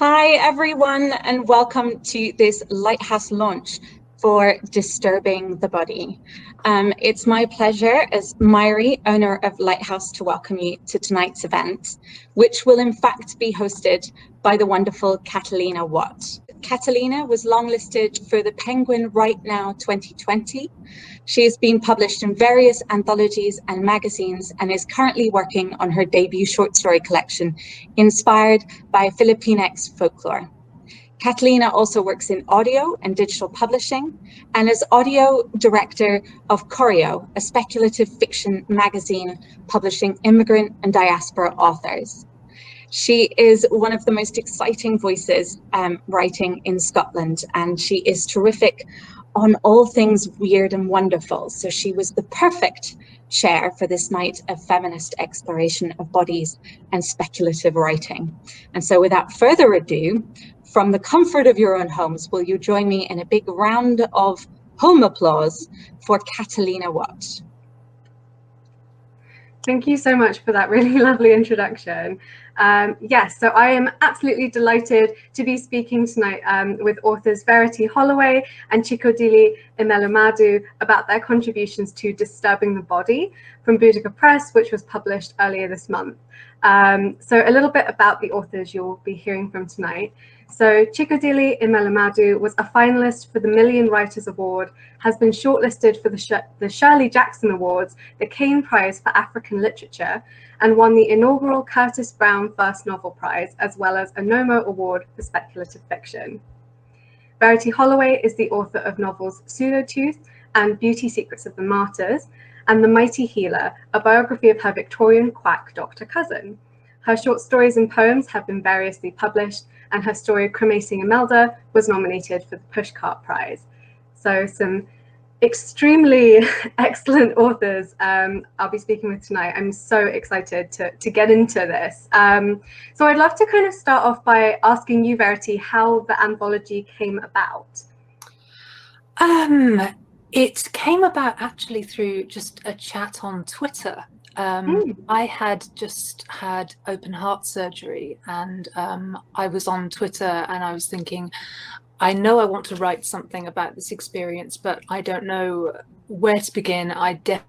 Hi everyone, and welcome to this Lighthouse launch for Disturbing the Body. It's my pleasure as Myri, owner of Lighthouse, to welcome you to tonight's event, which will in fact be hosted by the wonderful Catalina Watt. Catalina was longlisted for the Penguin Right Now 2020. She has been published in various anthologies and magazines and is currently working on her debut short story collection, inspired by Filipinx folklore. Catalina also works in audio and digital publishing and is audio director of Choreo, a speculative fiction magazine publishing immigrant and diaspora authors. She is one of the most exciting voices writing in Scotland, and she is terrific on all things weird and wonderful. So she was the perfect chair for this night of feminist exploration of bodies and speculative writing. And so without further ado, from the comfort of your own homes, will you join me in a big round of home applause for Catalina Watt? Thank you so much for that really lovely introduction. Yes, so I am absolutely delighted to be speaking tonight with authors Verity Holloway and Chịkọdịlị Emelụmadụ about their contributions to Disturbing the Body from Boudicca Press, which was published earlier this month. So a little bit about the authors you'll be hearing from tonight. So Chịkọdịlị Emelụmadụ was a finalist for the Million Writers Award, has been shortlisted for the Shirley Jackson Awards, the Caine Prize for African Literature, and won the inaugural Curtis Brown First Novel Prize, as well as a NOMO Award for Speculative Fiction. Verity Holloway is the author of novels Pseudotooth and Beauty Secrets of the Martyrs, and The Mighty Healer, a biography of her Victorian quack doctor cousin. Her short stories and poems have been variously published, and her story Cremating Imelda was nominated for the Pushcart Prize. So some extremely excellent authors I'll be speaking with tonight. I'm so excited to get into this. So I'd love to kind of start off by asking you, Verity, how the anthology came about. It came about actually through just a chat on Twitter. I had just had open heart surgery, and I was on Twitter and I was thinking, I know I want to write something about this experience, but I don't know where to begin. I definitely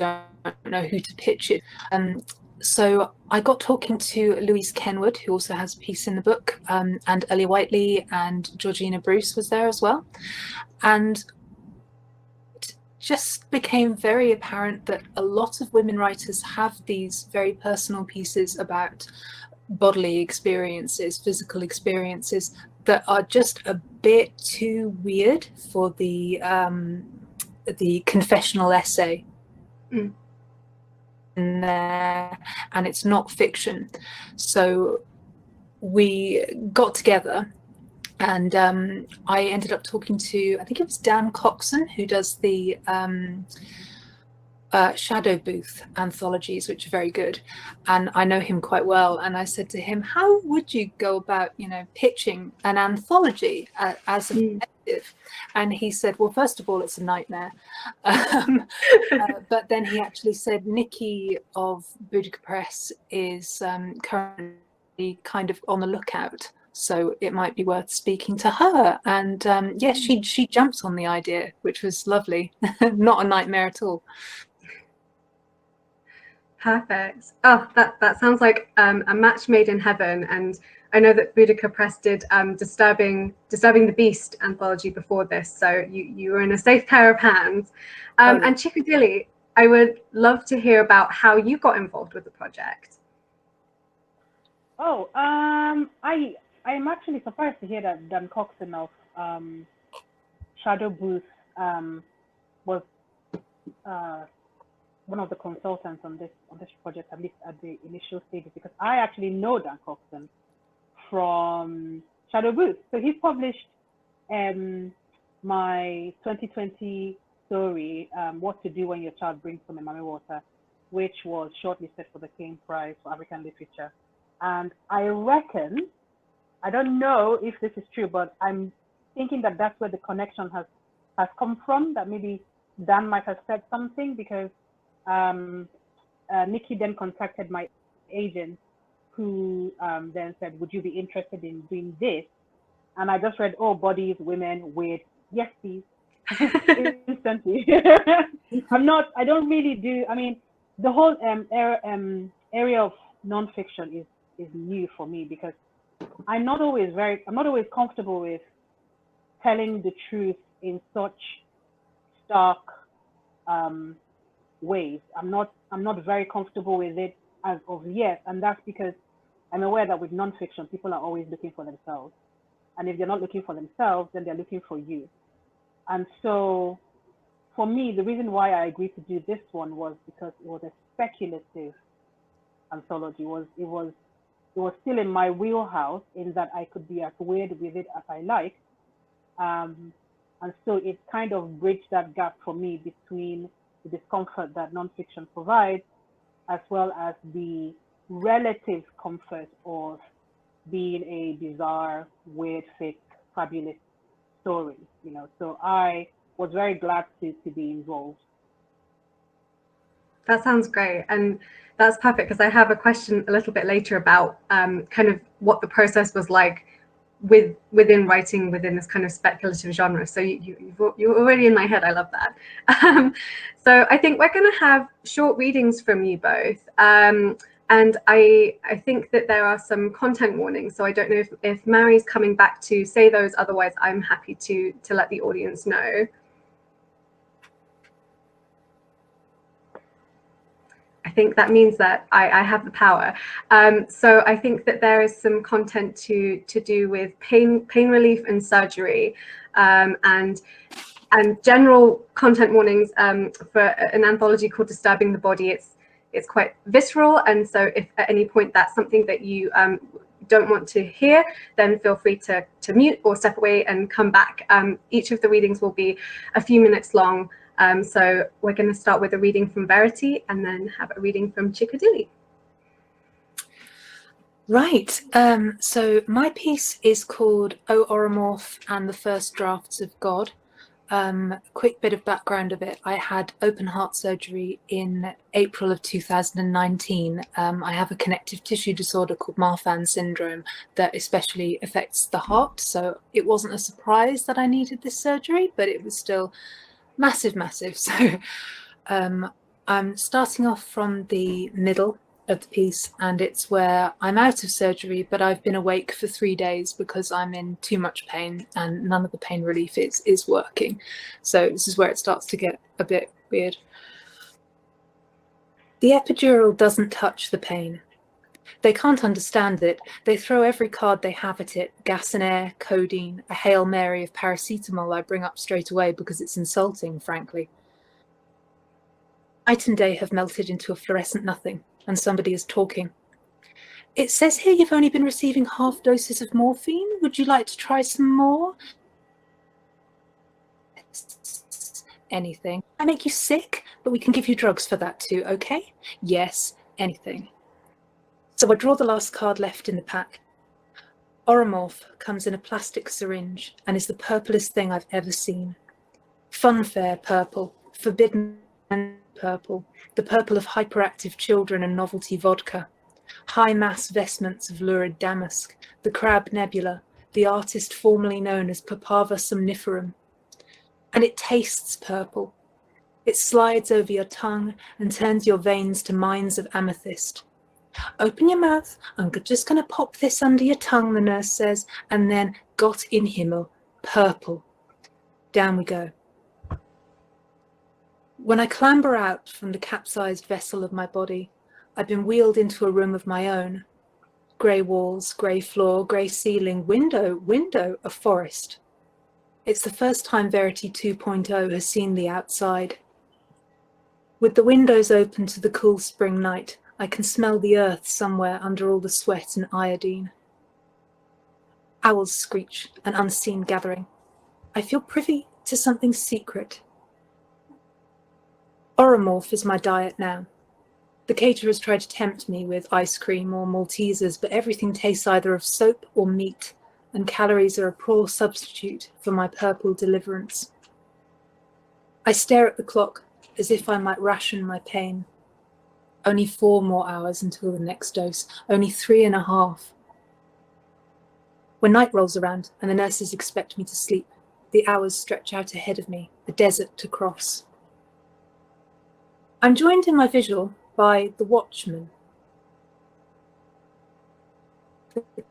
don't know who to pitch it. So I got talking to Louise Kenwood, who also has a piece in the book, and Ellie Whiteley, and Georgina Bruce was there as well. And it just became very apparent that a lot of women writers have these very personal pieces about bodily experiences, physical experiences that are just a bit too weird for the confessional essay. In there, and it's not fiction. So we got together, and I ended up talking to, I think it was Dan Coxon, who does the Shadow Booth anthologies, which are very good, and I know him quite well. And I said to him, how would you go about, pitching an anthology as an effective? And he said, well, first of all, it's a nightmare. But then he actually said Nikki of Boudicca Press is currently kind of on the lookout, so it might be worth speaking to her. And yes, she jumped on the idea, which was lovely. Not a nightmare at all. Perfect. Oh, that sounds like a match made in heaven. And I know that Boudicca Press did Disturbing the Beast anthology before this, so you were in a safe pair of hands. And Chịkọdịlị, I would love to hear about how you got involved with the project. Oh, I'm actually surprised to hear that Dan Coxon of Shadow Booth was one of the consultants on this project, at least at the initial stages, because I actually know Dan Coxon from Shadow Booth. So he published my 2020 story, What to Do When Your Child Brings Home a Mummy Water, which was shortlisted for the Caine Prize for African Literature. And I reckon, I don't know if this is true, but I'm thinking that that's where the connection has come from, that maybe Dan might have said something, because Nikki then contacted my agent, who then said, would you be interested in doing this? And I just read, oh, bodies, women, weird. Yes, please. Instantly. I don't really do, I mean, the whole area of nonfiction is new for me, because I'm not always comfortable with telling the truth in such stark ways. I'm not very comfortable with it as of yet, and that's because I'm aware that with nonfiction, people are always looking for themselves, and if they're not looking for themselves, then they're looking for you. And so, for me, the reason why I agreed to do this one was because it was a speculative anthology. It was still in my wheelhouse, in that I could be as weird with it as I like. And so it kind of bridged that gap for me between the discomfort that nonfiction provides, as well as the relative comfort of being a bizarre, weird, fake, fabulous story. So I was very glad to be involved. That sounds great, and that's perfect, because I have a question a little bit later about kind of what the process was like within writing within this kind of speculative genre. So you're already in my head. I love that. So I think we're going to have short readings from you both, and I think that there are some content warnings. So I don't know if Mary's coming back to say those. Otherwise, I'm happy to let the audience know. I think that means that I have the power. So I think that there is some content to do with pain relief and surgery, and general content warnings for an anthology called Disturbing the Body. It's quite visceral, and so if at any point that's something that you don't want to hear, then feel free to mute or step away and come back. Each of the readings will be a few minutes long. So we're going to start with a reading from Verity and then have a reading from Chịkọdịlị. Right. So my piece is called O Oromorph and the First Drafts of God. Quick bit of background of it. I had open heart surgery in April of 2019. I have a connective tissue disorder called Marfan syndrome that especially affects the heart. So it wasn't a surprise that I needed this surgery, but it was still massive. So I'm starting off from the middle of the piece, and it's where I'm out of surgery, but I've been awake for 3 days because I'm in too much pain and none of the pain relief is working. So this is where it starts to get a bit weird. The epidural doesn't touch the pain. They can't understand it. They throw every card they have at it: gas and air, codeine, a Hail Mary of paracetamol I bring up straight away because it's insulting, frankly. Night and day have melted into a fluorescent nothing, and somebody is talking. It says here you've only been receiving half doses of morphine. Would you like to try some more? Anything. I make you sick, but we can give you drugs for that too, okay? Yes, anything. So I draw the last card left in the pack. Oromorph comes in a plastic syringe and is the purplest thing I've ever seen. Funfair purple, forbidden purple, the purple of hyperactive children and novelty vodka, high mass vestments of lurid damask, the crab nebula, the artist formerly known as Papava somniferum. And it tastes purple. It slides over your tongue and turns your veins to mines of amethyst. Open your mouth, I'm just going to pop this under your tongue, the nurse says, and then Gott in Himmel, purple. Down we go. When I clamber out from the capsized vessel of my body, I've been wheeled into a room of my own. Grey walls, grey floor, grey ceiling, window, a forest. It's the first time Verity 2.0 has seen the outside. With the windows open to the cool spring night, I can smell the earth somewhere under all the sweat and iodine. Owls screech, an unseen gathering. I feel privy to something secret. Oromorph is my diet now. The caterers try to tempt me with ice cream or Maltesers, but everything tastes either of soap or meat, and calories are a poor substitute for my purple deliverance. I stare at the clock as if I might ration my pain. Only 4 more hours until the next dose. Only 3.5. When night rolls around and the nurses expect me to sleep, the hours stretch out ahead of me, a desert to cross. I'm joined in my visual by the watchman. The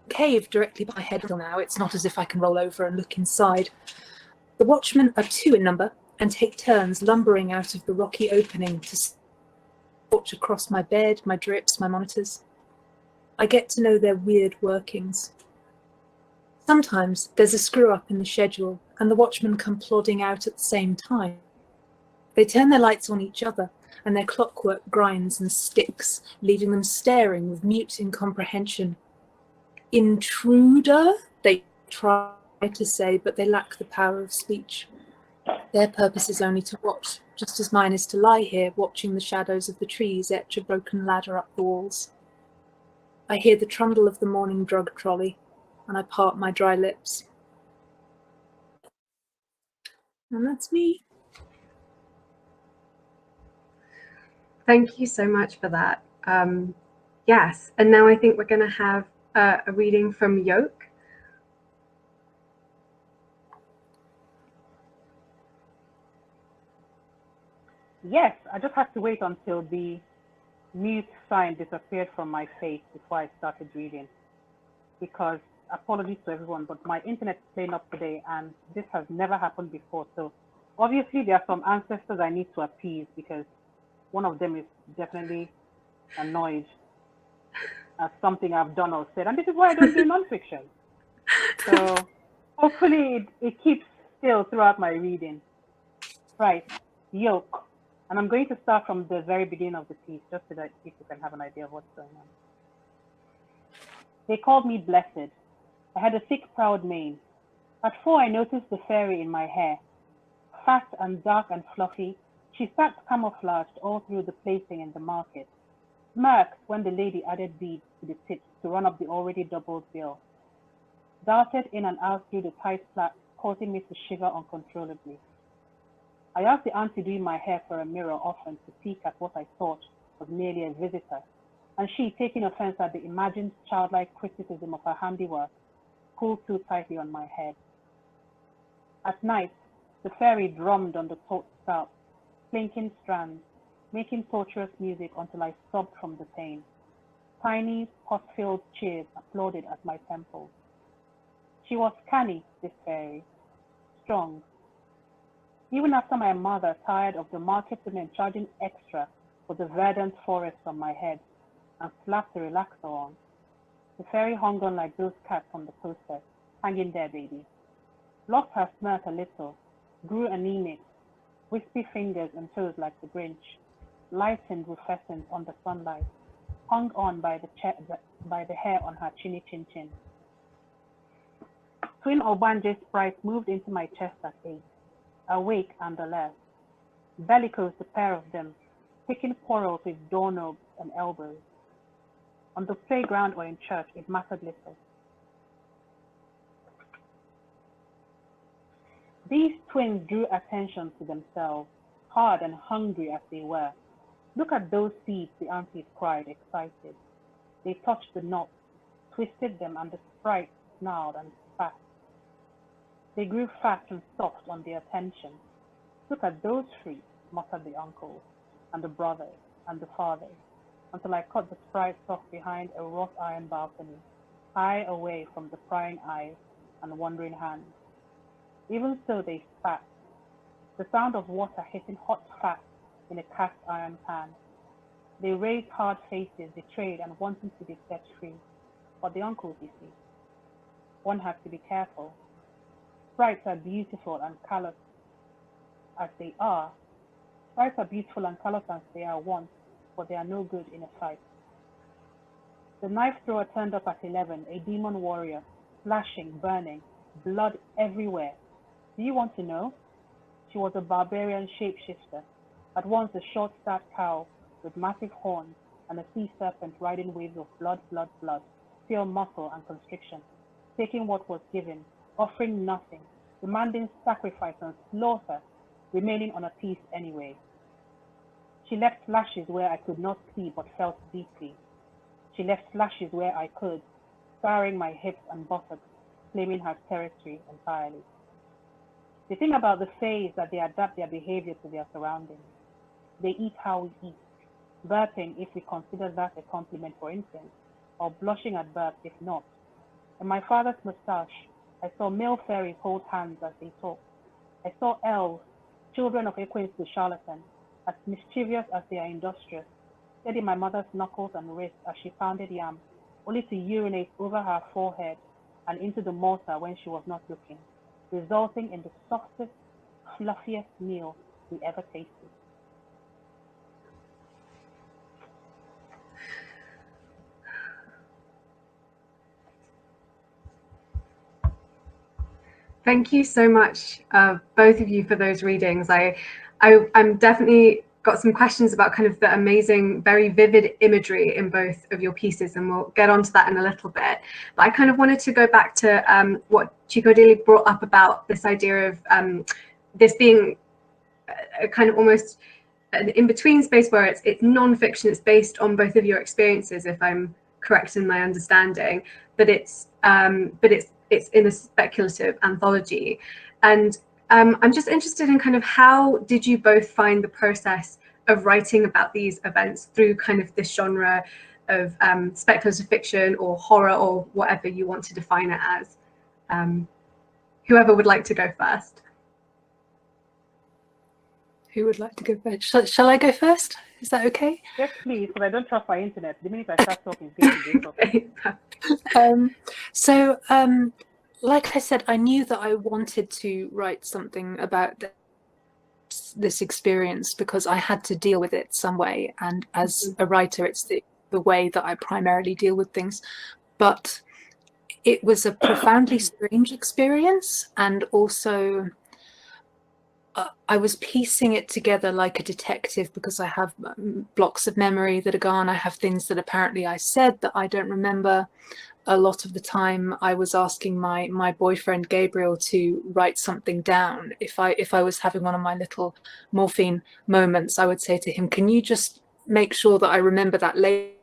cave directly by my head now, it's not as if I can roll over and look inside. The watchmen are 2 in number and take turns lumbering out of the rocky opening to watch across my bed, my drips, my monitors. I get to know their weird workings. Sometimes there's a screw-up in the schedule and the watchmen come plodding out at the same time. They turn their lights on each other and their clockwork grinds and sticks, leaving them staring with mute incomprehension. Intruder, they try to say, but they lack the power of speech. Their purpose is only to watch, just as mine is to lie here, watching the shadows of the trees etch a broken ladder up the walls. I hear the trundle of the morning drug trolley, and I part my dry lips. And that's me. Thank you so much for that. Yes, and now I think we're going to have a reading from Yoke. Yes, I just had to wait until the mute sign disappeared from my face before I started reading, because apologies to everyone, but my internet's playing up today and this has never happened before. So obviously there are some ancestors I need to appease, because one of them is definitely annoyed at something I've done or said, and this is why I don't do nonfiction. So hopefully it keeps still throughout my reading. Right, Yoke. And I'm going to start from the very beginning of the piece, just so that people can have an idea of what's going on. They called me blessed. I had a thick, proud mane. At 4, I noticed the fairy in my hair. Fat and dark and fluffy, she sat camouflaged all through the placing in the market. Smirked when the lady added beads to the tips to run up the already doubled bill. Darted in and out through the tight flap, causing me to shiver uncontrollably. I asked the auntie doing my hair for a mirror often to peek at what I thought was merely a visitor, and she, taking offense at the imagined childlike criticism of her handiwork, pulled too tightly on my head. At night, the fairy drummed on the taut scalp, clinking strands, making torturous music until I sobbed from the pain. Tiny, pus-filled cheers applauded at my temples. She was canny, this fairy, strong. Even after my mother, tired of the market women charging extra for the verdant forest on my head, and slapped the relaxer on, the fairy hung on like those cats on the poster. Hang in there, baby. Lost her smirk a little, grew anemic, wispy fingers and toes like the Grinch, lightened rufescent on the sunlight, hung on by the hair on her chinny chin chin. Twin Obanje sprites moved into my chest at 8. Awake and alert, bellicose the pair of them, picking quarrels with doorknobs and elbows. On the playground or in church, it mattered little. These twins drew attention to themselves, hard and hungry as they were. Look at those seeds, the aunties cried, excited. They touched the knots, twisted them, and the sprites snarled and spat. They grew fat and soft on their attention. Look at those fruits, muttered the uncles, and the brothers, and the fathers, until I caught the sprites off behind a wrought iron balcony, high away from the prying eyes and wondering hands. Even so they spat, the sound of water hitting hot fat in a cast iron pan. They raised hard faces, betrayed and wanting to be set free. But the uncles, you see, one has to be careful. Sprites are beautiful and callous as they are. Sprites are beautiful and callous as they are once, but they are no good in a fight. The knife thrower turned up at 11, a demon warrior, flashing, burning, blood everywhere. Do you want to know? She was a barbarian shapeshifter, at once a short-stout cow with massive horns and a sea serpent riding waves of blood, pure muscle and constriction, taking what was given, offering nothing, demanding sacrifice and slaughter, remaining on a piece anyway. She left flashes where I could not see but felt deeply. She left flashes where I could, scarring my hips and buttocks, claiming her territory entirely. The thing about the Fae is that they adapt their behavior to their surroundings. They eat how we eat, burping if we consider that a compliment, for instance, or blushing at birth if not. In my father's moustache, I saw male fairies hold hands as they talked. I saw elves, children of Equins the charlatan, as mischievous as they are industrious, steady my mother's knuckles and wrists as she pounded yam, only to urinate over her forehead and into the mortar when she was not looking, resulting in the softest, fluffiest meal we ever tasted. Thank you so much, both of you, for those readings. I'm definitely got some questions about kind of the amazing, very vivid imagery in both of your pieces, and we'll get onto that in a little bit. But I kind of wanted to go back to what Chịkọdịlị brought up about this idea of this being a kind of almost an in-between space where it's non-fiction, it's based on both of your experiences, if I'm correct in my understanding, but it's in a speculative anthology. And I'm just interested in kind of how did you both find the process of writing about these events through kind of this genre of speculative fiction or horror or whatever you want to define it as. Whoever would like to go first. Who would like to go first? Shall I go first? Is that okay? Yes, please, because I don't trust my internet. The minute I start talking, people So, like I said, I knew that I wanted to write something about this experience because I had to deal with it some way. And as a writer, it's the way that I primarily deal with things. But it was a profoundly strange experience, and also I was piecing it together like a detective because I have blocks of memory that are gone. I have things that apparently I said that I don't remember. A lot of the time I was asking my boyfriend Gabriel to write something down. If I was having one of my little morphine moments, I would say to him, can you just make sure that I remember that later?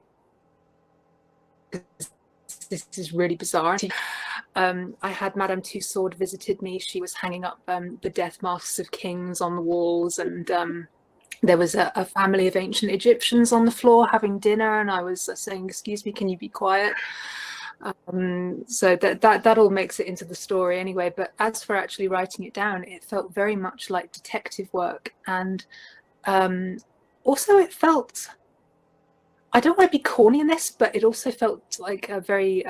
This is really bizarre. I had Madame Tussaud visited me. She was hanging up the death masks of kings on the walls, and there was a family of ancient Egyptians on the floor having dinner, and I was saying, excuse me, can you be quiet? So that all makes it into the story anyway. But as for actually writing it down, it felt very much like detective work, and also it felt, I don't want to be corny in this, but it also felt like a very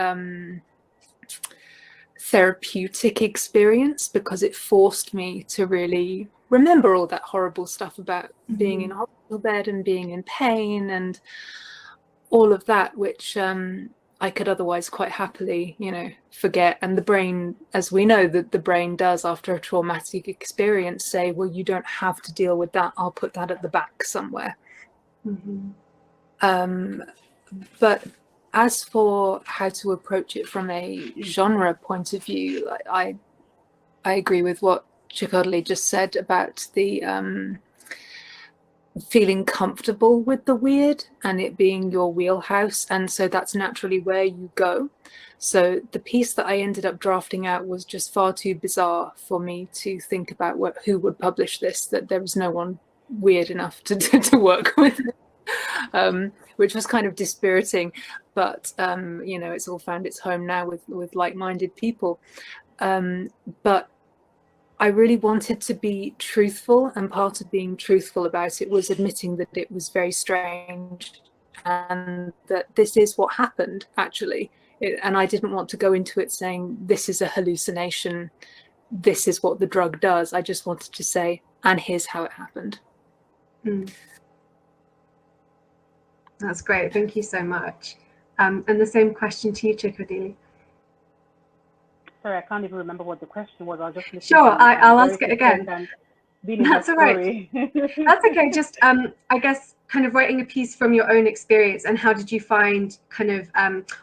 therapeutic experience because it forced me to really remember all that horrible stuff about being in a hospital bed and being in pain and all of that, which I could otherwise quite happily, forget. And the brain, as we know, that the brain does after a traumatic experience, say, well, you don't have to deal with that. I'll put that at the back somewhere. But as for how to approach it from a genre point of view, I agree with what Chịkọdịlị just said about the feeling comfortable with the weird and it being your wheelhouse, and so that's naturally where you go. So the piece that I ended up drafting out was just far too bizarre for me to think about who would publish this, that there was no one weird enough to work with. Which was kind of dispiriting, but it's all found its home now with like-minded people. But I really wanted to be truthful, and part of being truthful about it was admitting that it was very strange and that this is what happened actually. And I didn't want to go into it saying this is a hallucination, this is what the drug does. I just wanted to say, and here's how it happened. That's great. Thank you so much. And the same question to you, Chịkọdịlị. Sorry, I can't even remember what the question was. I'll just sure. I'll ask it again. That's all right. That's okay. Just I guess kind of writing a piece from your own experience, and how did you find kind of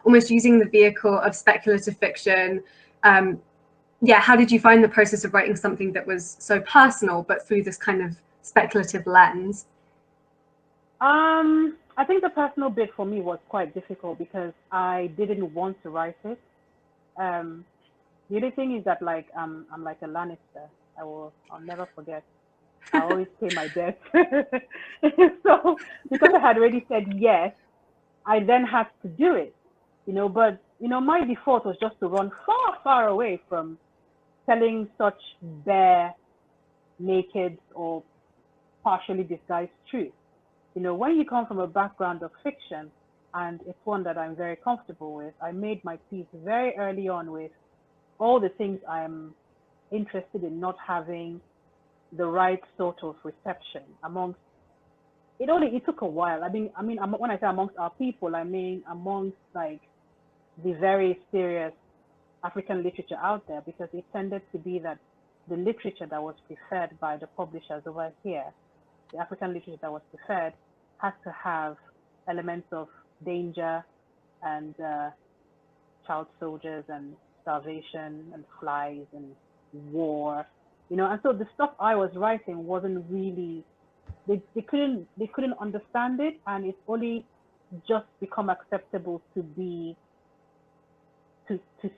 almost using the vehicle of speculative fiction? How did you find the process of writing something that was so personal, but through this kind of speculative lens? I think the personal bit for me was quite difficult because I didn't want to write it. The other thing is that like I'm like a Lannister. I'll never forget. I always pay my debt. So because I had already said yes, I then had to do it. But my default was just to run far, far away from telling such bare, naked, or partially disguised truth. When you come from a background of fiction, and it's one that I'm very comfortable with, I made my peace very early on with all the things I'm interested in not having the right sort of reception amongst. It took a while. I mean, when I say amongst our people, I mean amongst like the very serious African literature out there, because it tended to be that the literature that was preferred by the publishers over here, the African literature that was preferred, had to have elements of danger and child soldiers and starvation and flies and war, and so the stuff I was writing wasn't really, they couldn't understand it, and it's only just become acceptable to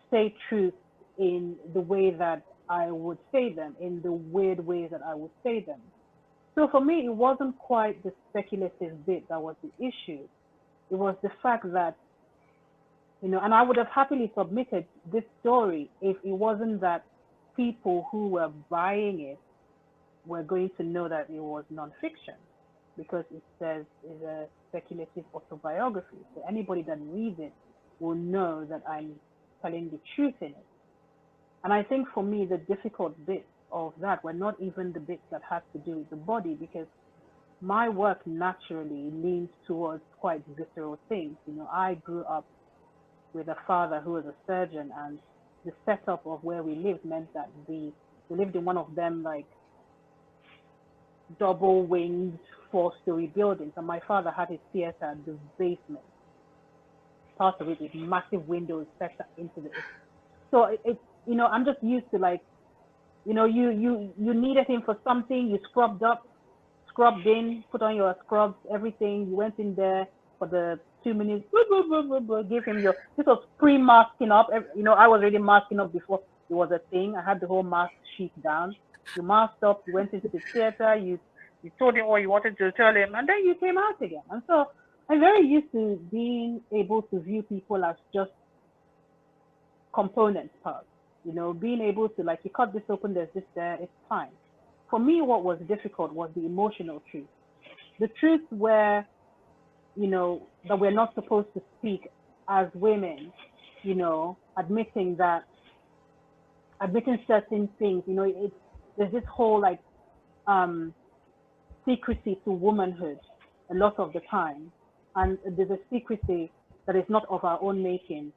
say truth in the way that I would say them, in the weird ways that I would say them. So for me, it wasn't quite the speculative bit that was the issue. It was the fact that, and I would have happily submitted this story if it wasn't that people who were buying it were going to know that it was nonfiction, because it says it's a speculative autobiography. So anybody that reads it will know that I'm telling the truth in it. And I think for me, the difficult bits of that were not even the bits that had to do with the body, because my work naturally leans towards quite visceral things. I grew up with a father who was a surgeon, and the setup of where we lived meant that we lived in one of them like double-winged 4-story buildings, and my father had his theater in the basement. Part of it with massive windows set into it. So it's I'm just used to like, you needed him for something, you scrubbed in, put on your scrubs, everything. You went in there for the 2 minutes, give him this was pre-masking up. I was already masking up before it was a thing. I had the whole mask sheet down. You masked up, you went into the theater, you told him what you wanted to tell him, and then you came out again. And so I'm very used to being able to view people as just component parts, being able to, like, you cut this open, there's this there, it's fine. For me, what was difficult was the emotional truth. The truth where, that we're not supposed to speak as women, admitting certain things, there's this whole like secrecy to womanhood a lot of the time. And there's a secrecy that is not of our own making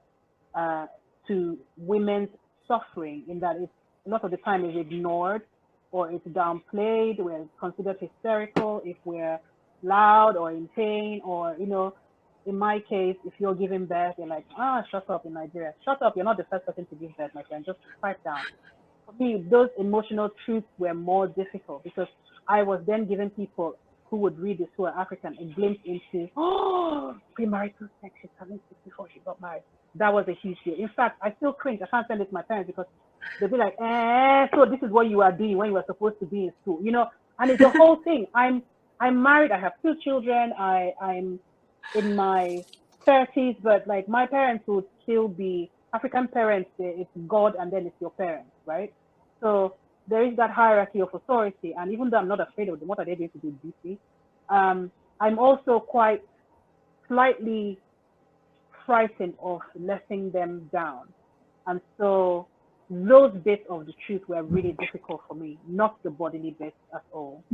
to women's suffering, in that it's a lot of the time is ignored or it's downplayed. We're considered hysterical if we're loud or in pain, or, in my case, if you're giving birth, they're like, shut up in Nigeria. Shut up, you're not the first person to give birth, my friend, just pipe down. For me, those emotional truths were more difficult, because I was then giving people who would read this who are African a glimpse into, premarital sex, she's having sex before she got married. That was a huge deal. In fact, I still cringe. I can't send it to my parents, because they'll be like, so this is what you are doing when you were supposed to be in school, and it's the whole thing. I'm married, I have 2 children, I'm in my 30s, but like my parents would still be African parents. It's God and then it's your parents, right? So there is that hierarchy of authority, and even though I'm not afraid of them, what are they going to do deeply? I'm also quite slightly frightened of letting them down, and so those bits of the truth were really difficult for me, not the bodily bits at all.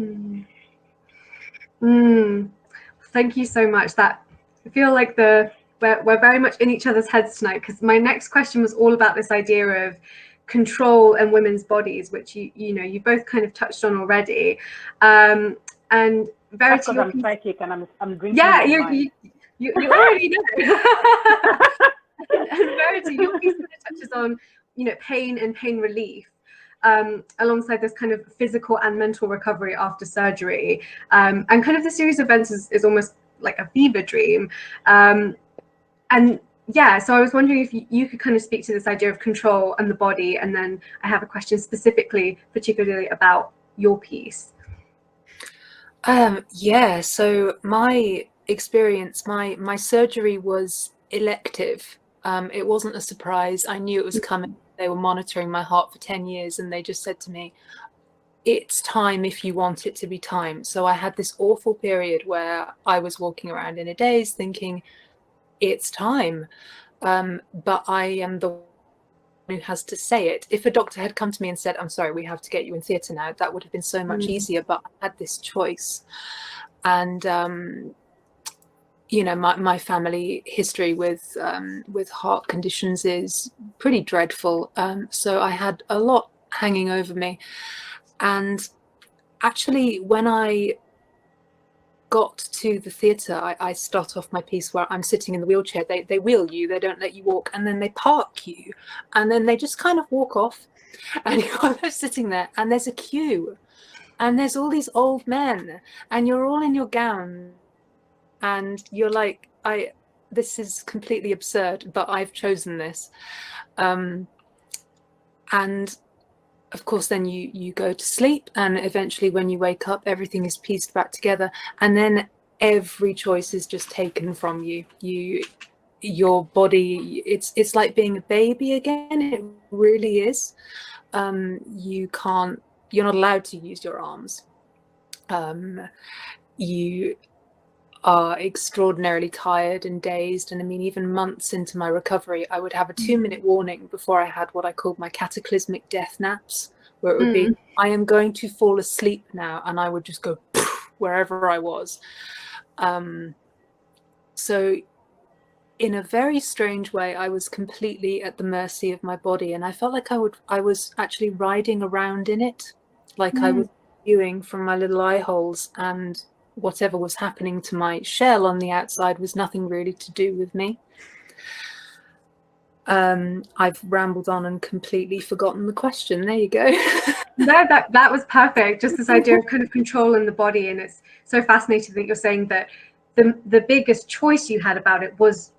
Thank you so much. That I feel like we're very much in each other's heads tonight, because my next question was all about this idea of control and women's bodies, which you both kind of touched on already. And Verity, because I'm psychic and I'm drinking. Yeah, you already know. And Verity, your piece kind of touches on pain and pain relief. alongside this kind of physical and mental recovery after surgery. And kind of the series of events is almost like a fever dream. And yeah, so I was wondering if you could kind of speak to this idea of control and the body. And then I have a question specifically for Chịkọdịlị about your piece. Yeah, so my experience, my surgery was elective. It wasn't a surprise. I knew it was coming. They were monitoring my heart for 10 years and they just said to me, it's time if you want it to be time. So I had this awful period where I was walking around in a daze thinking, it's time. But I am the who has to say it. If a doctor had come to me and said, I'm sorry, we have to get you in theatre now, that would have been so much easier, but I had this choice. And you know, my family history with heart conditions is pretty dreadful, so I had a lot hanging over me. And actually, when I got to the theatre, I start off my piece where I'm sitting in the wheelchair. They wheel you, they don't let you walk, and then they park you, and then they just kind of walk off, and you're sitting there, and there's a queue, and there's all these old men, and you're all in your gown, and you're like, this is completely absurd, but I've chosen this. And of course, then you go to sleep, and eventually when you wake up, everything is pieced back together, and then every choice is just taken from you. Your body, it's like being a baby again. It really is. You're not allowed to use your arms. You are extraordinarily tired and dazed. And I mean, even months into my recovery, I would have a 2-minute warning before I had what I called my cataclysmic death naps, where it would be, I am going to fall asleep now, and I would just go wherever I was. So in a very strange way, I was completely at the mercy of my body, and I felt like I was actually riding around in it, like I was viewing from my little eye holes, and whatever was happening to my shell on the outside was nothing really to do with me. I've rambled on and completely forgotten the question. There you go. No, that was perfect. Just this idea of kind of control in the body, and it's so fascinating that you're saying that the biggest choice you had about it was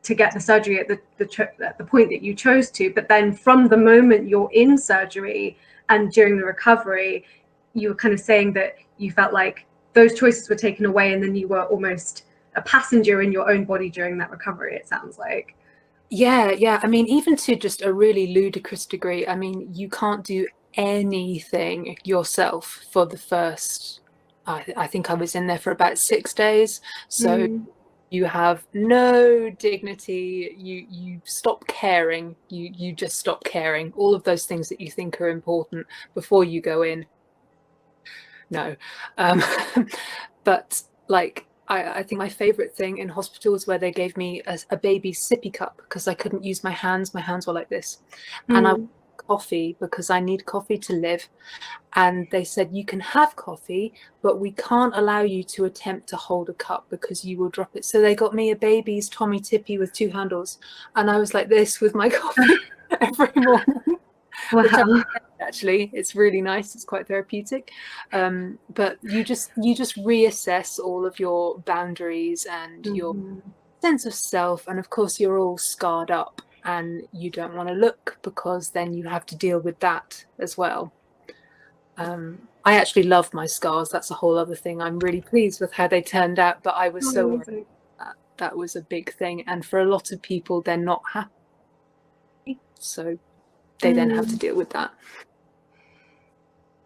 to get the surgery at the point that you chose to, but then from the moment you're in surgery and during the recovery, you were kind of saying that you felt like those choices were taken away, and then you were almost a passenger in your own body during that recovery, it sounds like. Yeah. I mean, even to just a really ludicrous degree, I mean, you can't do anything yourself for the first, I think I was in there for about 6 days. So you have no dignity, you stop caring, you just stop caring. All of those things that you think are important before you go in. No. But like, I think my favorite thing in hospital was where they gave me a baby sippy cup, because I couldn't use my hands were like this, and I wanted coffee because I need coffee to live, and they said, you can have coffee, but we can't allow you to attempt to hold a cup because you will drop it. So they got me a baby's Tommy Tippy with 2 handles, and I was like this with my coffee every morning. Wow. Actually, it's really nice, it's quite therapeutic, but you just reassess all of your boundaries and your sense of self, and of course you're all scarred up and you don't want to look, because then you have to deal with that as well. I actually love my scars. That's a whole other thing. I'm really pleased with how they turned out, but I was so worried that was a big thing, and for a lot of people they're not happy, so they then have to deal with that.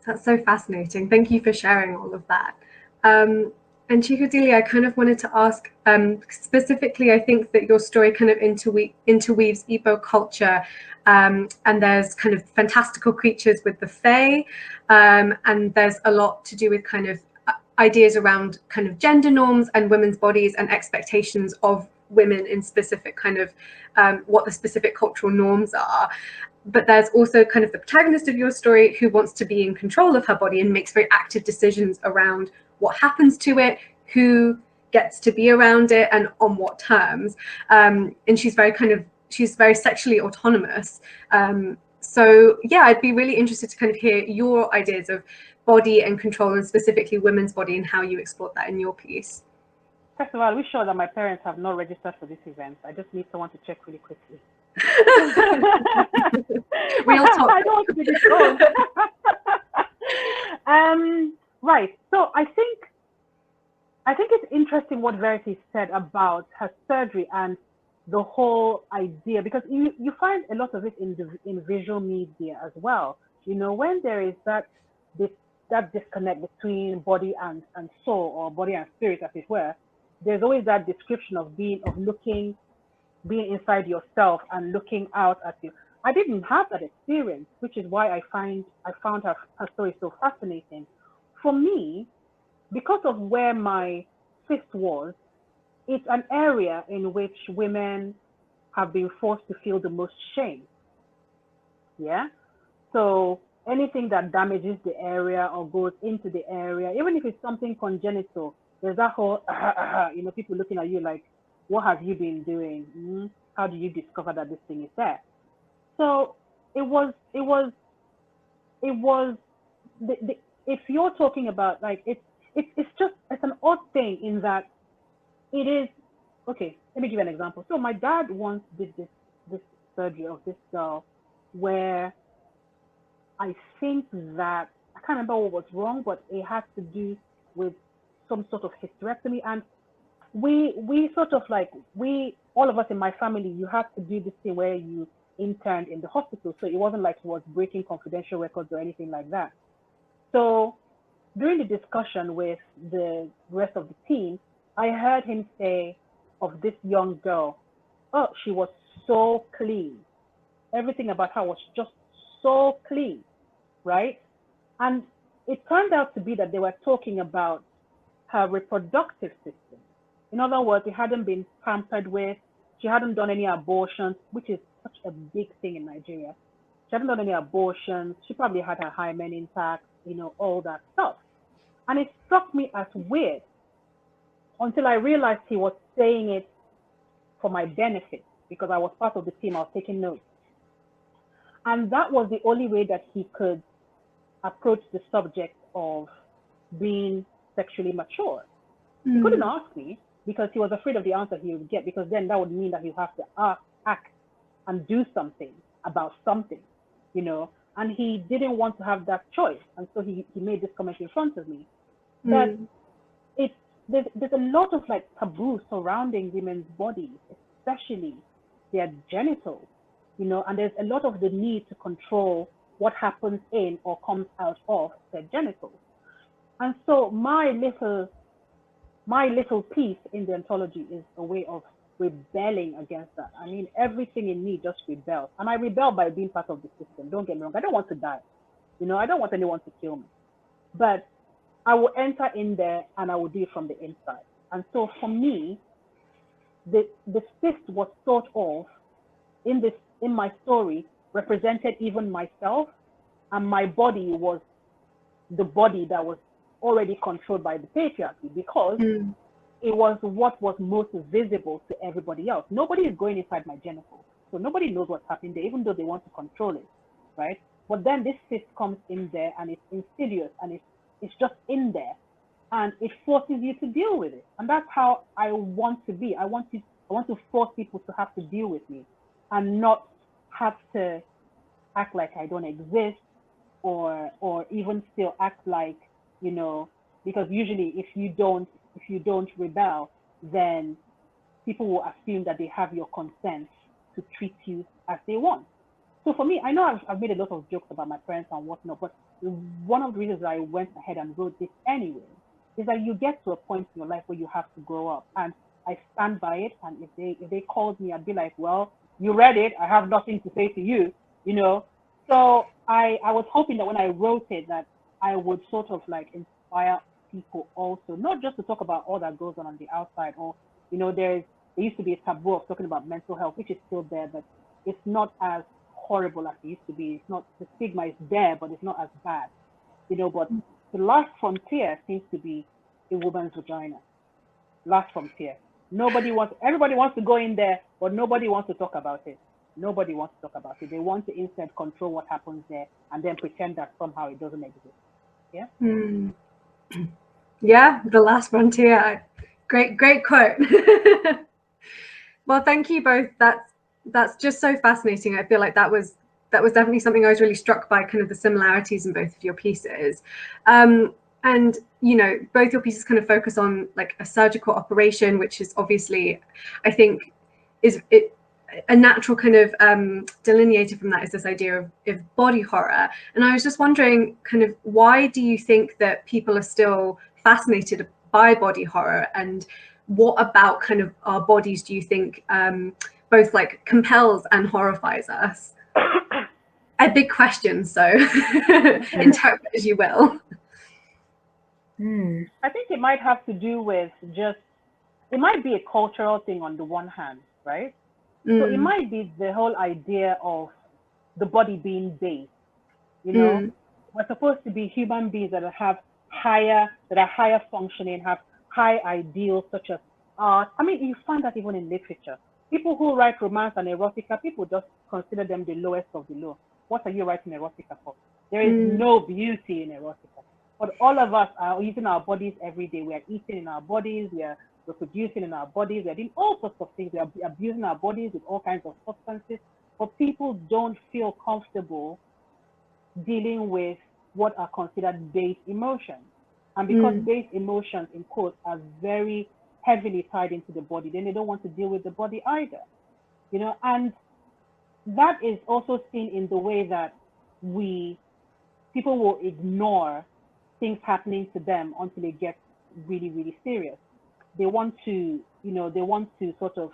That's so fascinating. Thank you for sharing all of that. And Chịkọdịlị, I kind of wanted to ask, specifically, I think that your story kind of interweaves Igbo culture, and there's kind of fantastical creatures with the Fae, and there's a lot to do with kind of ideas around kind of gender norms and women's bodies and expectations of women in specific kind of what the specific cultural norms are. But there's also kind of the protagonist of your story who wants to be in control of her body and makes very active decisions around what happens to it, who gets to be around it, and on what terms. And she's very sexually autonomous. So yeah, I'd be really interested to kind of hear your ideas of body and control, and specifically women's body, and how you explored that in your piece. First of all, we're sure that my parents have not registered for this event. I just need someone to check really quickly. Real talk. I don't want to be disowned. Right. So I think it's interesting what Verity said about her surgery and the whole idea, because you find a lot of it in visual media as well. You know, when there is that disconnect between body and soul, or body and spirit, as it were, there's always that description of being inside yourself and looking out at you. I didn't have that experience, which is why I found her story so fascinating. For me, because of where my cyst was, it's an area in which women have been forced to feel the most shame. Yeah? So anything that damages the area or goes into the area, even if it's something congenital, there's that whole, people looking at you like, what have you been doing? How do you discover that this thing is there? So if you're talking about, like, it's an odd thing in that it is, okay, let me give you an example. So my dad once did this surgery of this girl where I think that, I can't remember what was wrong, but it had to do with some sort of hysterectomy. And we sort of like, all of us in my family, you had to do this thing where you interned in the hospital. So it wasn't like he was breaking confidential records or anything like that. So during the discussion with the rest of the team, I heard him say of this young girl, oh, she was so clean. Everything about her was just so clean, right? And it turned out to be that they were talking about her reproductive system. In other words, it hadn't been tampered with. She hadn't done any abortions, which is such a big thing in Nigeria. She hadn't done any abortions. She probably had her hymen intact, all that stuff. And it struck me as weird until I realized he was saying it for my benefit, because I was part of the team. I was taking notes. And that was the only way that he could approach the subject of being sexually mature. He couldn't ask me because he was afraid of the answer he would get, because then that would mean that he would have to act and do something about something, and he didn't want to have that choice. And so he made this comment in front of me. But there's a lot of like taboo surrounding women's bodies, especially their genitals, and there's a lot of the need to control what happens in or comes out of their genitals. And so my little piece in the anthology is a way of rebelling against that. I mean, everything in me just rebels. And I rebel by being part of the system. Don't get me wrong. I don't want to die. I don't want anyone to kill me. But I will enter in there and I will do it from the inside. And so for me, the cyst was sort of, in my story, represented even myself, and my body was the body that was already controlled by the patriarchy, because it was what was most visible to everybody else. Nobody is going inside my genitals, so nobody knows what's happening there, even though they want to control it, right? But then this cyst comes in there and it's insidious and it's just in there, and it forces you to deal with it. And that's how I want to be. I want to force people to have to deal with me and not have to act like I don't exist, or even still act like, because usually if you don't rebel, then people will assume that they have your consent to treat you as they want. So for me, I know I've made a lot of jokes about my parents and whatnot, but one of the reasons I went ahead and wrote this anyway is that you get to a point in your life where you have to grow up, and I stand by it. And if they called me, I'd be like, well, you read it, I have nothing to say to you, So I was hoping that when I wrote it, that I would sort of like inspire people also, not just to talk about all that goes on the outside, or there used to be a taboo of talking about mental health, which is still there, but it's not as horrible as it used to be. It's not, the stigma is there, but it's not as bad, but the last frontier seems to be a woman's vagina. Last frontier. Everybody wants to go in there, but nobody wants to talk about it. Nobody wants to talk about it. They want to instead control what happens there and then pretend that somehow it doesn't exist. Yeah. Yeah, the last frontier. Great quote. Well, thank you both. That's just so fascinating. I feel like that was definitely something I was really struck by, kind of the similarities in both of your pieces. And you know, both your pieces kind of focus on like a surgical operation, which is obviously, I think, is a natural kind of delineator from that is this idea of body horror. And I was just wondering, kind of, why do you think that people are still fascinated by body horror, and what about kind of our bodies do you think both like compels and horrifies us? A big question, so interpret as you will. I think it might have to do with it might be a cultural thing on the one hand, right? So it might be the whole idea of the body being base. You know, we're supposed to be human beings that are higher functioning, have high ideals such as art. I mean, you find that even in literature. People who write romance and erotica, people just consider them the lowest of the low. What are you writing erotica for? There is no beauty in erotica. But all of us are using our bodies every day. We are eating in our bodies. We are reproducing in our bodies. We are doing all sorts of things. We are abusing our bodies with all kinds of substances. But people don't feel comfortable dealing with what are considered base emotions. And because base emotions, in quotes, are very heavily tied into the body, then they don't want to deal with the body either. You know, and that is also seen in the way that people will ignore things happening to them until it gets really, really serious. They want to, sort of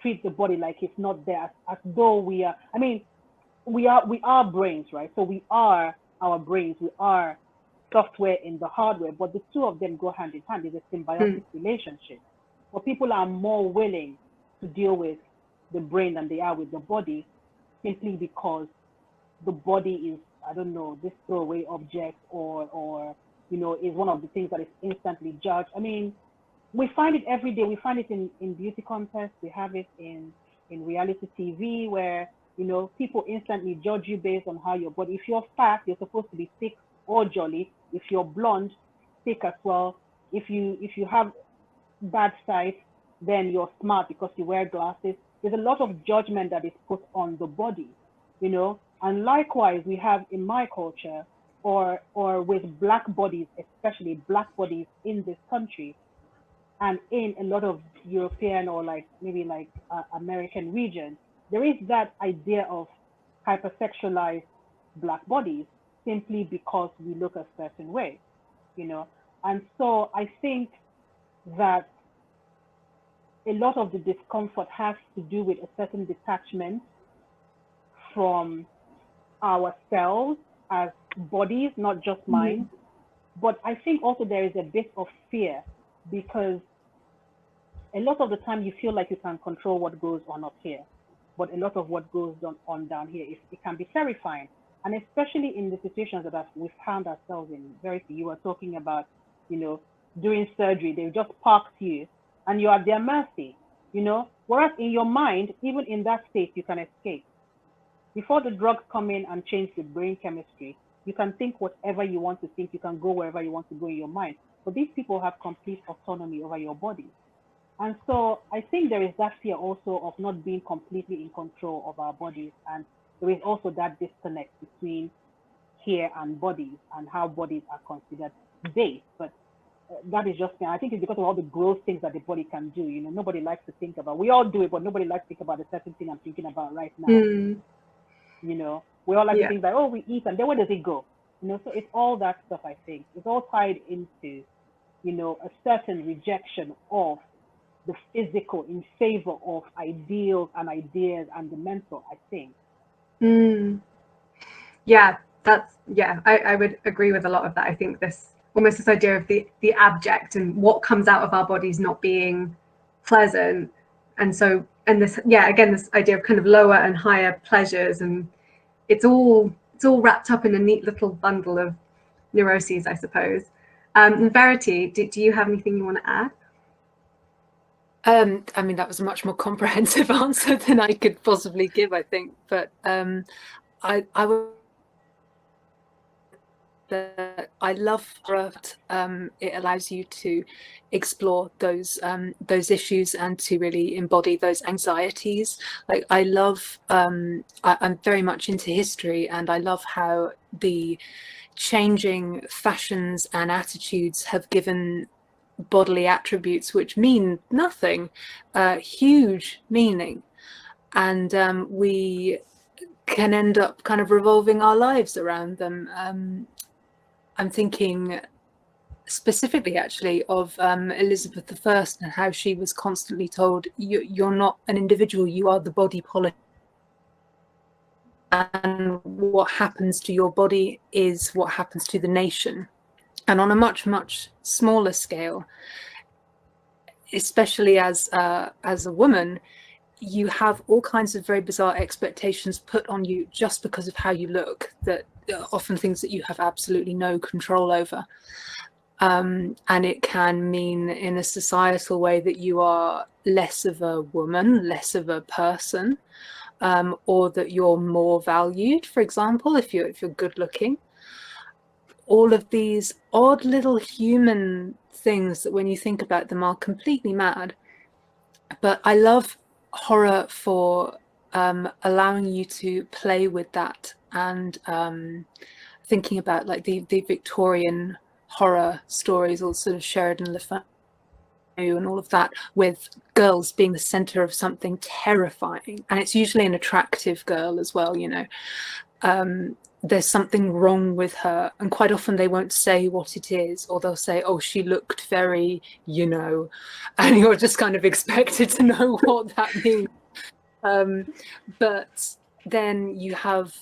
treat the body like it's not there, as though we are. I mean, we are brains, right? So we are our brains. We are software in the hardware, but the two of them go hand in hand. It's a symbiotic relationship. But people are more willing to deal with the brain than they are with the body, simply because the body is, I don't know, this throwaway object or is one of the things that is instantly judged. I mean, we find it every day. We find it in beauty contests. We have it in reality TV where, people instantly judge you based on how your body, if you're fat, you're supposed to be thick or jolly. If you're blonde, thick as well. If you have bad sight, then you're smart because you wear glasses. There's a lot of judgment that is put on the body, and likewise we have in my culture or with Black bodies, especially Black bodies in this country and in a lot of European or maybe American regions, there is that idea of hypersexualized Black bodies simply because we look a certain way, and so I think that a lot of the discomfort has to do with a certain detachment from ourselves as bodies, not just minds. But I think also there is a bit of fear, because a lot of the time you feel like you can control what goes on up here, but a lot of what goes on down here, it can be terrifying. And especially in the situations that we've found ourselves in. Verity, you were talking about, during surgery, they just parked you and you're at their mercy, whereas in your mind, even in that state, you can escape. Before the drugs come in and change the brain chemistry, you can think whatever you want to think, you can go wherever you want to go in your mind. But these people have complete autonomy over your body. And so I think there is that fear also of not being completely in control of our bodies. And there is also that disconnect between here and bodies and how bodies are considered base. But that is just, I think it's because of all the gross things that the body can do. Nobody likes to think about. We all do it, but nobody likes to think about the certain thing I'm thinking about right now. We all like to think that, oh, we eat, and then where does it go? So it's all that stuff, I think. It's all tied into, a certain rejection of the physical in favor of ideals and ideas and the mental, I think. Yeah, I would agree with a lot of that. I think this idea of the abject and what comes out of our bodies not being pleasant, and this idea of kind of lower and higher pleasures, and it's all wrapped up in a neat little bundle of neuroses, I suppose. And Verity, do you have anything you want to add? I mean, that was a much more comprehensive answer than I could possibly give, I think. But I would. I love horror. It allows you to explore those issues and to really embody those anxieties. Like I love, I'm very much into history, and I love how the changing fashions and attitudes have given bodily attributes which mean nothing huge meaning, and we can end up kind of revolving our lives around them. I'm thinking specifically actually of Elizabeth I and how she was constantly told, you're not an individual, you are the body politic, and what happens to your body is what happens to the nation. And on a much, much smaller scale, especially as a woman, you have all kinds of very bizarre expectations put on you just because of how you look, that are often things that you have absolutely no control over. And it can mean in a societal way that you are less of a woman, less of a person, or that you're more valued, for example, if you're good looking. All of these odd little human things that when you think about them are completely mad. But I love horror for allowing you to play with that, and thinking about like the Victorian horror stories, all sort of Sheridan Le Fanu and all of that, with girls being the center of something terrifying, and it's usually an attractive girl as well, you know. There's something wrong with her, and quite often they won't say what it is, or they'll say, oh, she looked very, you know, and you're just kind of expected to know what that means. But then you have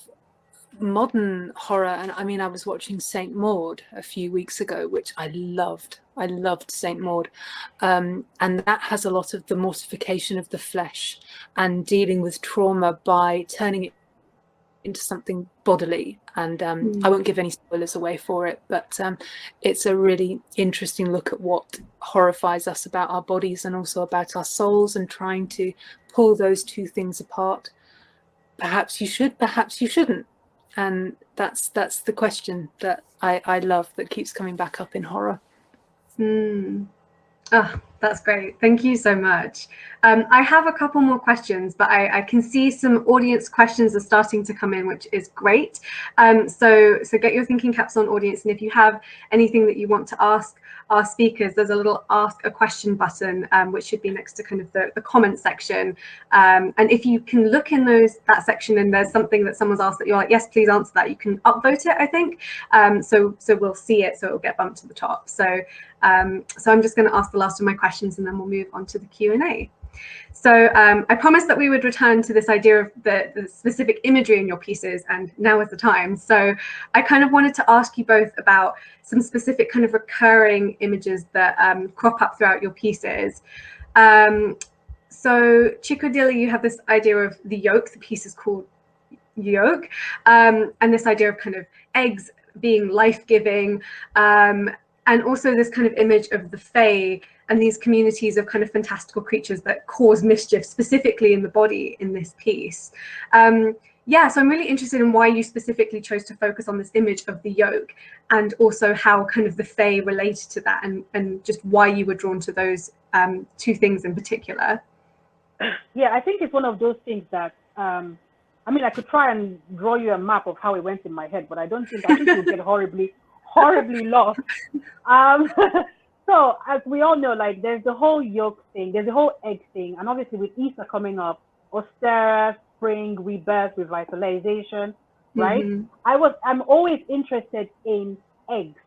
modern horror, and I mean, I was watching Saint Maud a few weeks ago, which I loved. I loved Saint Maud, and that has a lot of the mortification of the flesh and dealing with trauma by turning it into something bodily. And I won't give any spoilers away for it, but it's a really interesting look at what horrifies us about our bodies and also about our souls, and trying to pull those two things apart. Perhaps you should, perhaps you shouldn't. And that's the question that I love, that keeps coming back up in horror. Oh, that's great. Thank you so much. I have a couple more questions, but I can see some audience questions are starting to come in, which is great. So get your thinking caps on, audience. And if you have anything that you want to ask our speakers, there's a little ask a question button, which should be next to kind of the comment section. And if you can look in that section and there's something that someone's asked that you're like, yes, please answer that, you can upvote it, I think. So we'll see it, so it'll get bumped to the top. So I'm just going to ask the last of my questions, and then we'll move on to the Q&A. So I promised that we would return to this idea of the specific imagery in your pieces, and now is the time. So I kind of wanted to ask you both about some specific kind of recurring images that crop up throughout your pieces. So Chịkọdịlị, you have this idea of the yolk. The piece is called Yolk, and this idea of kind of eggs being life-giving, and also this kind of image of the Fae and these communities of kind of fantastical creatures that cause mischief, specifically in the body in this piece. Yeah, so I'm really interested in why you specifically chose to focus on this image of the yolk, and also how kind of the Fae related to that, and just why you were drawn to those two things in particular. Yeah, I think it's one of those things that, I mean, I could try and draw you a map of how it went in my head, but I think you'll get horribly lost. So as we all know, like there's the whole yolk thing, there's the whole egg thing, and obviously with Easter coming up, Ostera, spring, rebirth, revitalization, right? I'm always interested in eggs,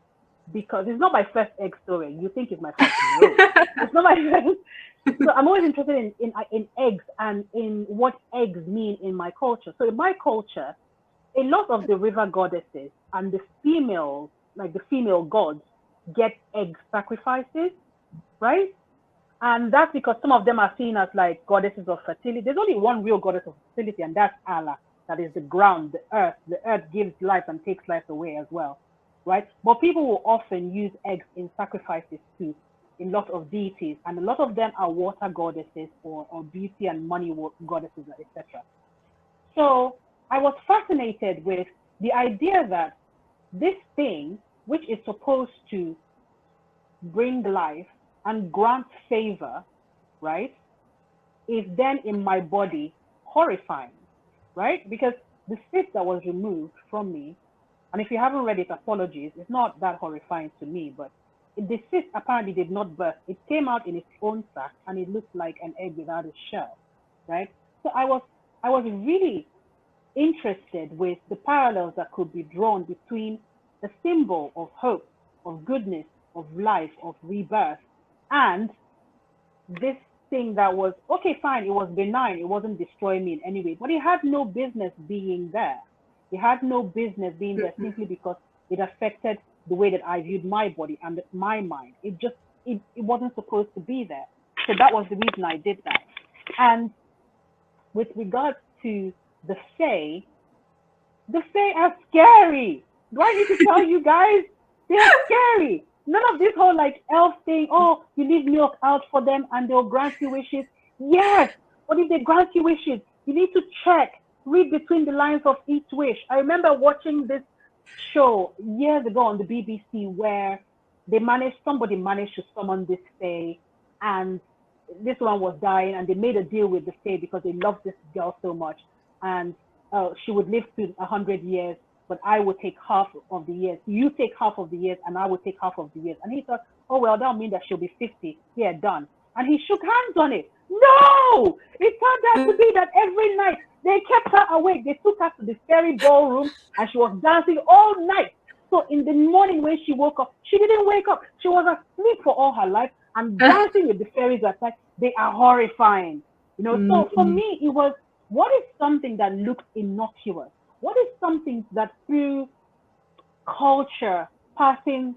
because it's not my first egg story. You think it's my first? No, it's not my first. So I'm always interested in eggs and in what eggs mean in my culture. So in my culture, a lot of the river goddesses and the females, like the female gods, get egg sacrifices, right? And that's because some of them are seen as like goddesses of fertility. There's only one real goddess of fertility, and that's Allah. That is the ground, the earth. The earth gives life and takes life away as well, right? But people will often use eggs in sacrifices to a lot of deities, and a lot of them are water goddesses or beauty and money goddesses, etc. So I was fascinated with the idea that this thing, which is supposed to bring life and grant favor, right, is then in my body horrifying, right? Because the cyst that was removed from me, and if you haven't read it, apologies, it's not that horrifying to me, but the cyst apparently did not burst. It came out in its own sac, and it looked like an egg without a shell, right? So I was really interested with the parallels that could be drawn between the symbol of hope, of goodness, of life, of rebirth, and this thing that was, okay, fine, it was benign, it wasn't destroying me in any way, but it had no business being there. It had no business being there simply because it affected the way that I viewed my body and my mind. It wasn't supposed to be there. So that was the reason I did that. And with regards to the Fae are scary. Do I need to tell you guys? They're scary. None of this whole like elf thing, oh, you leave milk out for them and they'll grant you wishes. Yes, but if they grant you wishes, you need to check, read between the lines of each wish. I remember watching this show years ago on the BBC where somebody managed to summon this Fae, and this one was dying, and they made a deal with the Fae because they loved this girl so much, and she would live to 100 years, but I would take half of the years. You take half of the years, and I would take half of the years. And he thought, oh, well, that'll mean that she'll be 50. Yeah, done. And he shook hands on it. No! It turned out to be that every night they kept her awake. They took her to the fairy ballroom, and she was dancing all night. So in the morning when she woke up, she didn't wake up. She was asleep for all her life and dancing with the fairies at night. They are horrifying. You know, so for me, it was, what is something that looks innocuous? What is something that through culture, passing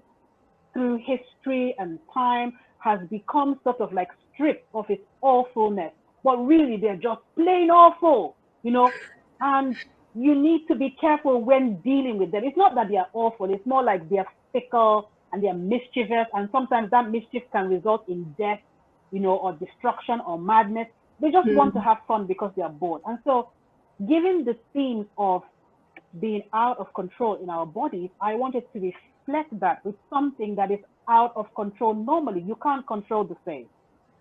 through history and time, has become sort of like stripped of its awfulness, but really they're just plain awful, you know? And you need to be careful when dealing with them. It's not that they are awful, it's more like they're fickle and they're mischievous, and sometimes that mischief can result in death, you know, or destruction or madness. They just want to have fun because they are bored. And so, given the theme of being out of control in our bodies, I wanted to reflect that with something that is out of control. Normally, you can't control the Fae.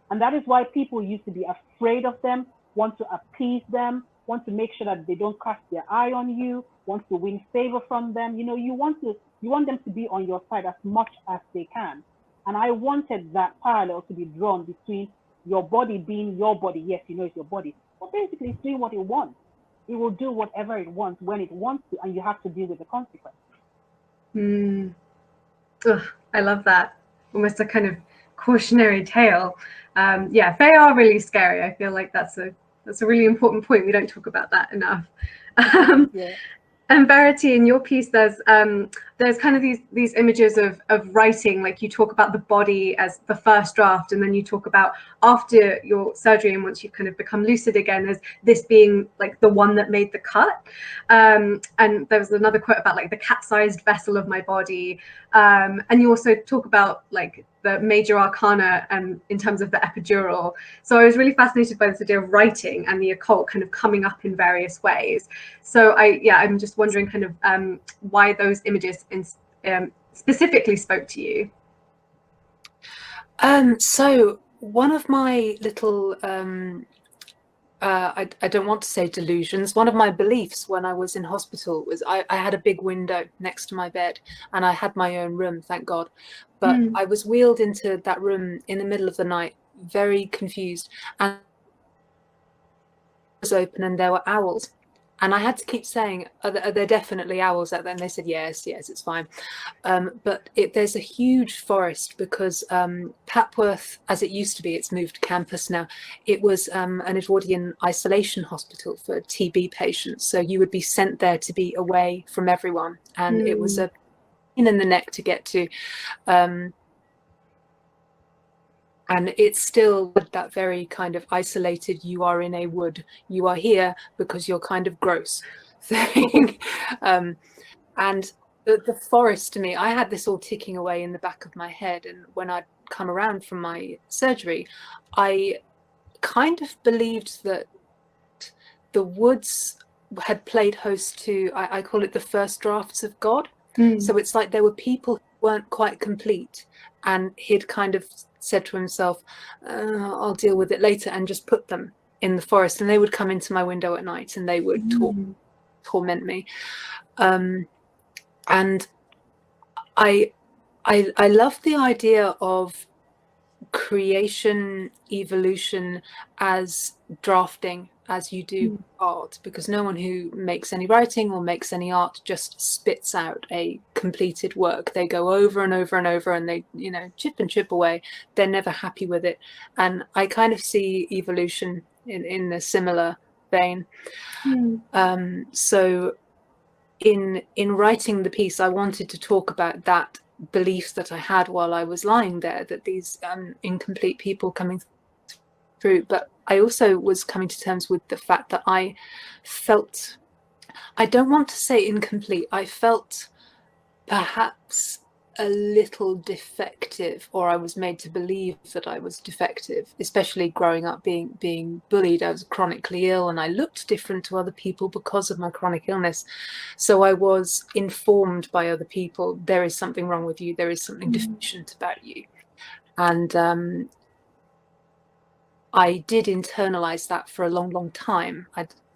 And that is why people used to be afraid of them, want to appease them, want to make sure that they don't cast their eye on you, want to win favor from them. You know, you want them to be on your side as much as they can. And I wanted that parallel to be drawn between your body being your body. Yes, you know it's your body, but basically it's doing what it wants. It will do whatever it wants when it wants to, and you have to deal with the consequences. I love that. Almost a kind of cautionary tale. Yeah, Fae are really scary. I feel like that's a really important point. We don't talk about that enough. Yeah. And Verity, in your piece, there's kind of these images of writing, like you talk about the body as the first draft, and then you talk about after your surgery and once you've kind of become lucid again as this being like the one that made the cut. And there was another quote about like the cat-sized vessel of my body. And you also talk about like the major arcana in terms of the epidural. So I was really fascinated by this idea of writing and the occult kind of coming up in various ways. So I'm just wondering kind of why those images specifically spoke to you. So one of my little, I don't want to say delusions, one of my beliefs when I was in hospital was I had a big window next to my bed and I had my own room, thank God. But I was wheeled into that room in the middle of the night, very confused, and it was open and there were owls. And I had to keep saying, are there definitely owls out there? And they said, yes, it's fine. But there's a huge forest because Papworth, as it used to be, it's moved campus now. It was an Edwardian isolation hospital for TB patients. So you would be sent there to be away from everyone. And it was a pain in the neck to get to. And it's still that very kind of isolated, you are in a wood, you are here because you're kind of gross thing. And the forest to me, I had this all ticking away in the back of my head. And when I'd come around from my surgery, I kind of believed that the woods had played host to, I call it the first drafts of God. So it's like there were people who weren't quite complete, and he'd kind of said to himself, I'll deal with it later, and just put them in the forest, and they would come into my window at night and they would torment me. And I love the idea of creation, evolution as drafting, as you do art, because no one who makes any writing or makes any art just spits out a completed work. They go over and over and over, and they, you know, chip and chip away. They're never happy with it. And I kind of see evolution in a similar vein. So in writing the piece, I wanted to talk about that belief that I had while I was lying there, that these incomplete people coming through. But I also was coming to terms with the fact that I felt, I don't want to say incomplete, I felt perhaps a little defective, or I was made to believe that I was defective, especially growing up being bullied. I was chronically ill, and I looked different to other people because of my chronic illness. So I was informed by other people, there is something wrong with you, there is something deficient about you. And I did internalize that for a long, long time.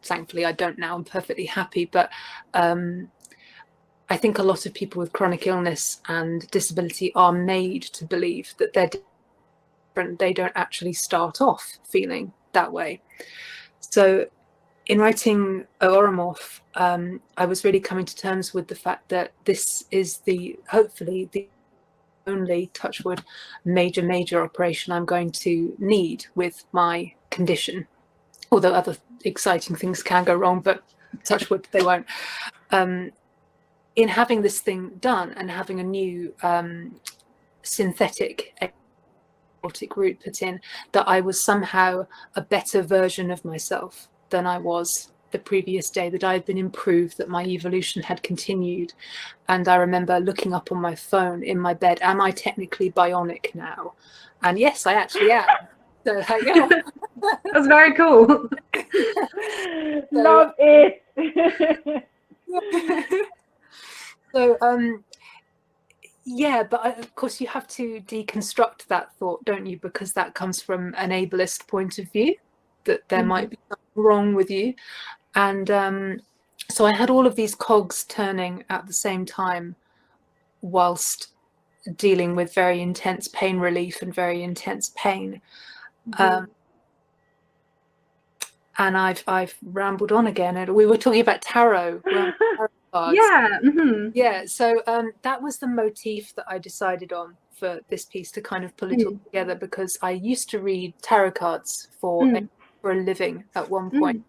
Thankfully, I don't now. I'm perfectly happy. But I think a lot of people with chronic illness and disability are made to believe that they're different. They don't actually start off feeling that way. So in writing Oromorph, I was really coming to terms with the fact that this is hopefully the only, touch wood, major operation I'm going to need with my condition. Although other exciting things can go wrong, but touch wood, they won't. In having this thing done and having a new synthetic aortic root put in, that I was somehow a better version of myself than I was the previous day, that I had been improved, that my evolution had continued. And I remember looking up on my phone in my bed, am I technically bionic now? And yes, I actually am. So, yeah. That's very cool. Love it. So yeah, but of course you have to deconstruct that thought, don't you? Because that comes from an ableist point of view, that there might be something wrong with you. And so I had all of these cogs turning at the same time whilst dealing with very intense pain relief and very intense pain. And I've rambled on again. And we were talking about tarot. Cards. Yeah. Yeah. So that was the motif that I decided on for this piece, to kind of pull it all together, because I used to read tarot cards for a living at one point.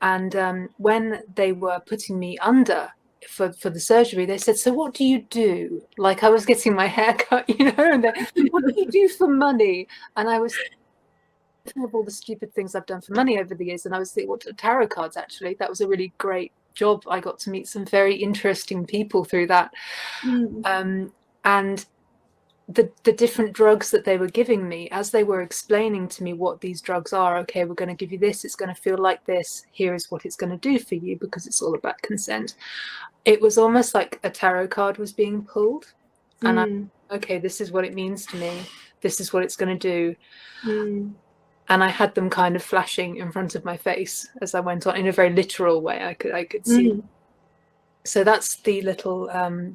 And when they were putting me under for the surgery, they said, so what do you do? Like I was getting my hair cut, you know, and what do you do for money? And I was thinking of all the stupid things I've done for money over the years. And I was thinking, what, tarot cards, actually? That was a really great job. I got to meet some very interesting people through that. And the different drugs that they were giving me, as they were explaining to me what these drugs are, okay, we're going to give you this, it's going to feel like this, here is what it's going to do for you, because it's all about consent. It was almost like a tarot card was being pulled, and okay, this is what it means to me, this is what it's going to do. And I had them kind of flashing in front of my face as I went on, in a very literal way. I could see. So that's the little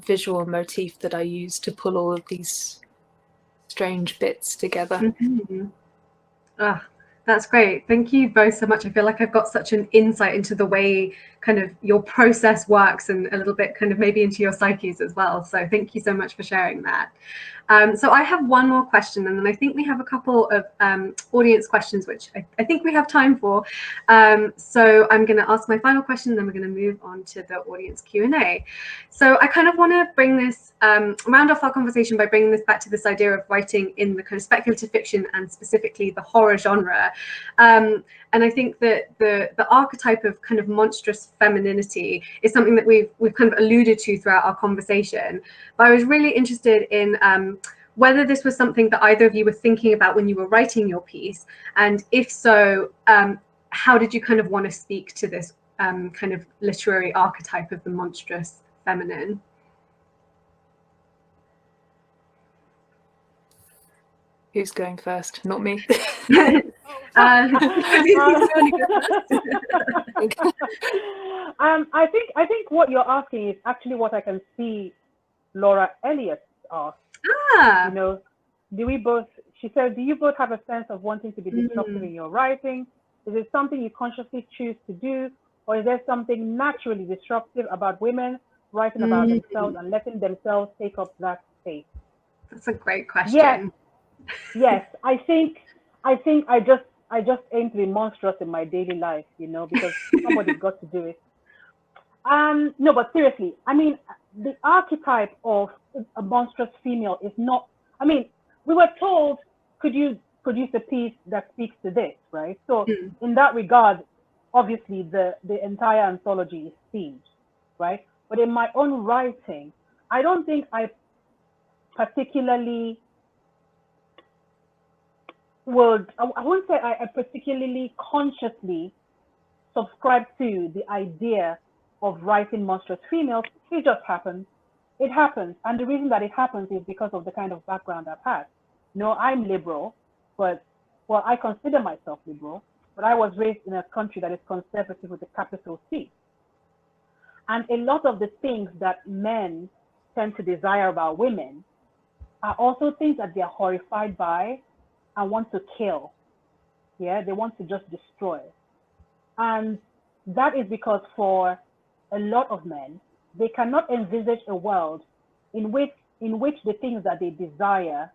visual motif that I use to pull all of these strange bits together. That's great. Thank you both so much. I feel like I've got such an insight into the way kind of your process works, and a little bit kind of maybe into your psyches as well. So thank you so much for sharing that. So I have one more question, and then I think we have a couple of audience questions, which I think we have time for. So I'm going to ask my final question, and then we're going to move on to the audience Q&A. So I kind of want to bring this, round off our conversation by bringing this back to this idea of writing in the kind of speculative fiction, and specifically the horror genre. And I think that the archetype of kind of monstrous femininity is something that we've kind of alluded to throughout our conversation. But I was really interested in whether this was something that either of you were thinking about when you were writing your piece, and if so, how did you kind of want to speak to this kind of literary archetype of the monstrous feminine? Who's going first? Not me. I think what you're asking is actually what I can see Laura Elliott asked. You know, she said, do you both have a sense of wanting to be disruptive in your writing? Is it something you consciously choose to do? Or is there something naturally disruptive about women writing about themselves and letting themselves take up that space? That's a great question. Yes. I think I just aim to be monstrous in my daily life, you know, because somebody's got to do it. No, but seriously, I mean, the archetype of a monstrous female is not, I mean, we were told, could you produce a piece that speaks to this, right? So in that regard, obviously the entire anthology is themed, right? But in my own writing, I don't think I particularly I wouldn't say I particularly consciously subscribe to the idea of writing monstrous females. It just happens. It happens. And the reason that it happens is because of the kind of background I've had. You know, I'm liberal, but, well, I consider myself liberal, but I was raised in a country that is conservative with a capital C. And a lot of the things that men tend to desire about women are also things that they're horrified by and want to kill. Yeah, they want to just destroy. And that is because for a lot of men, they cannot envisage a world in which the things that they desire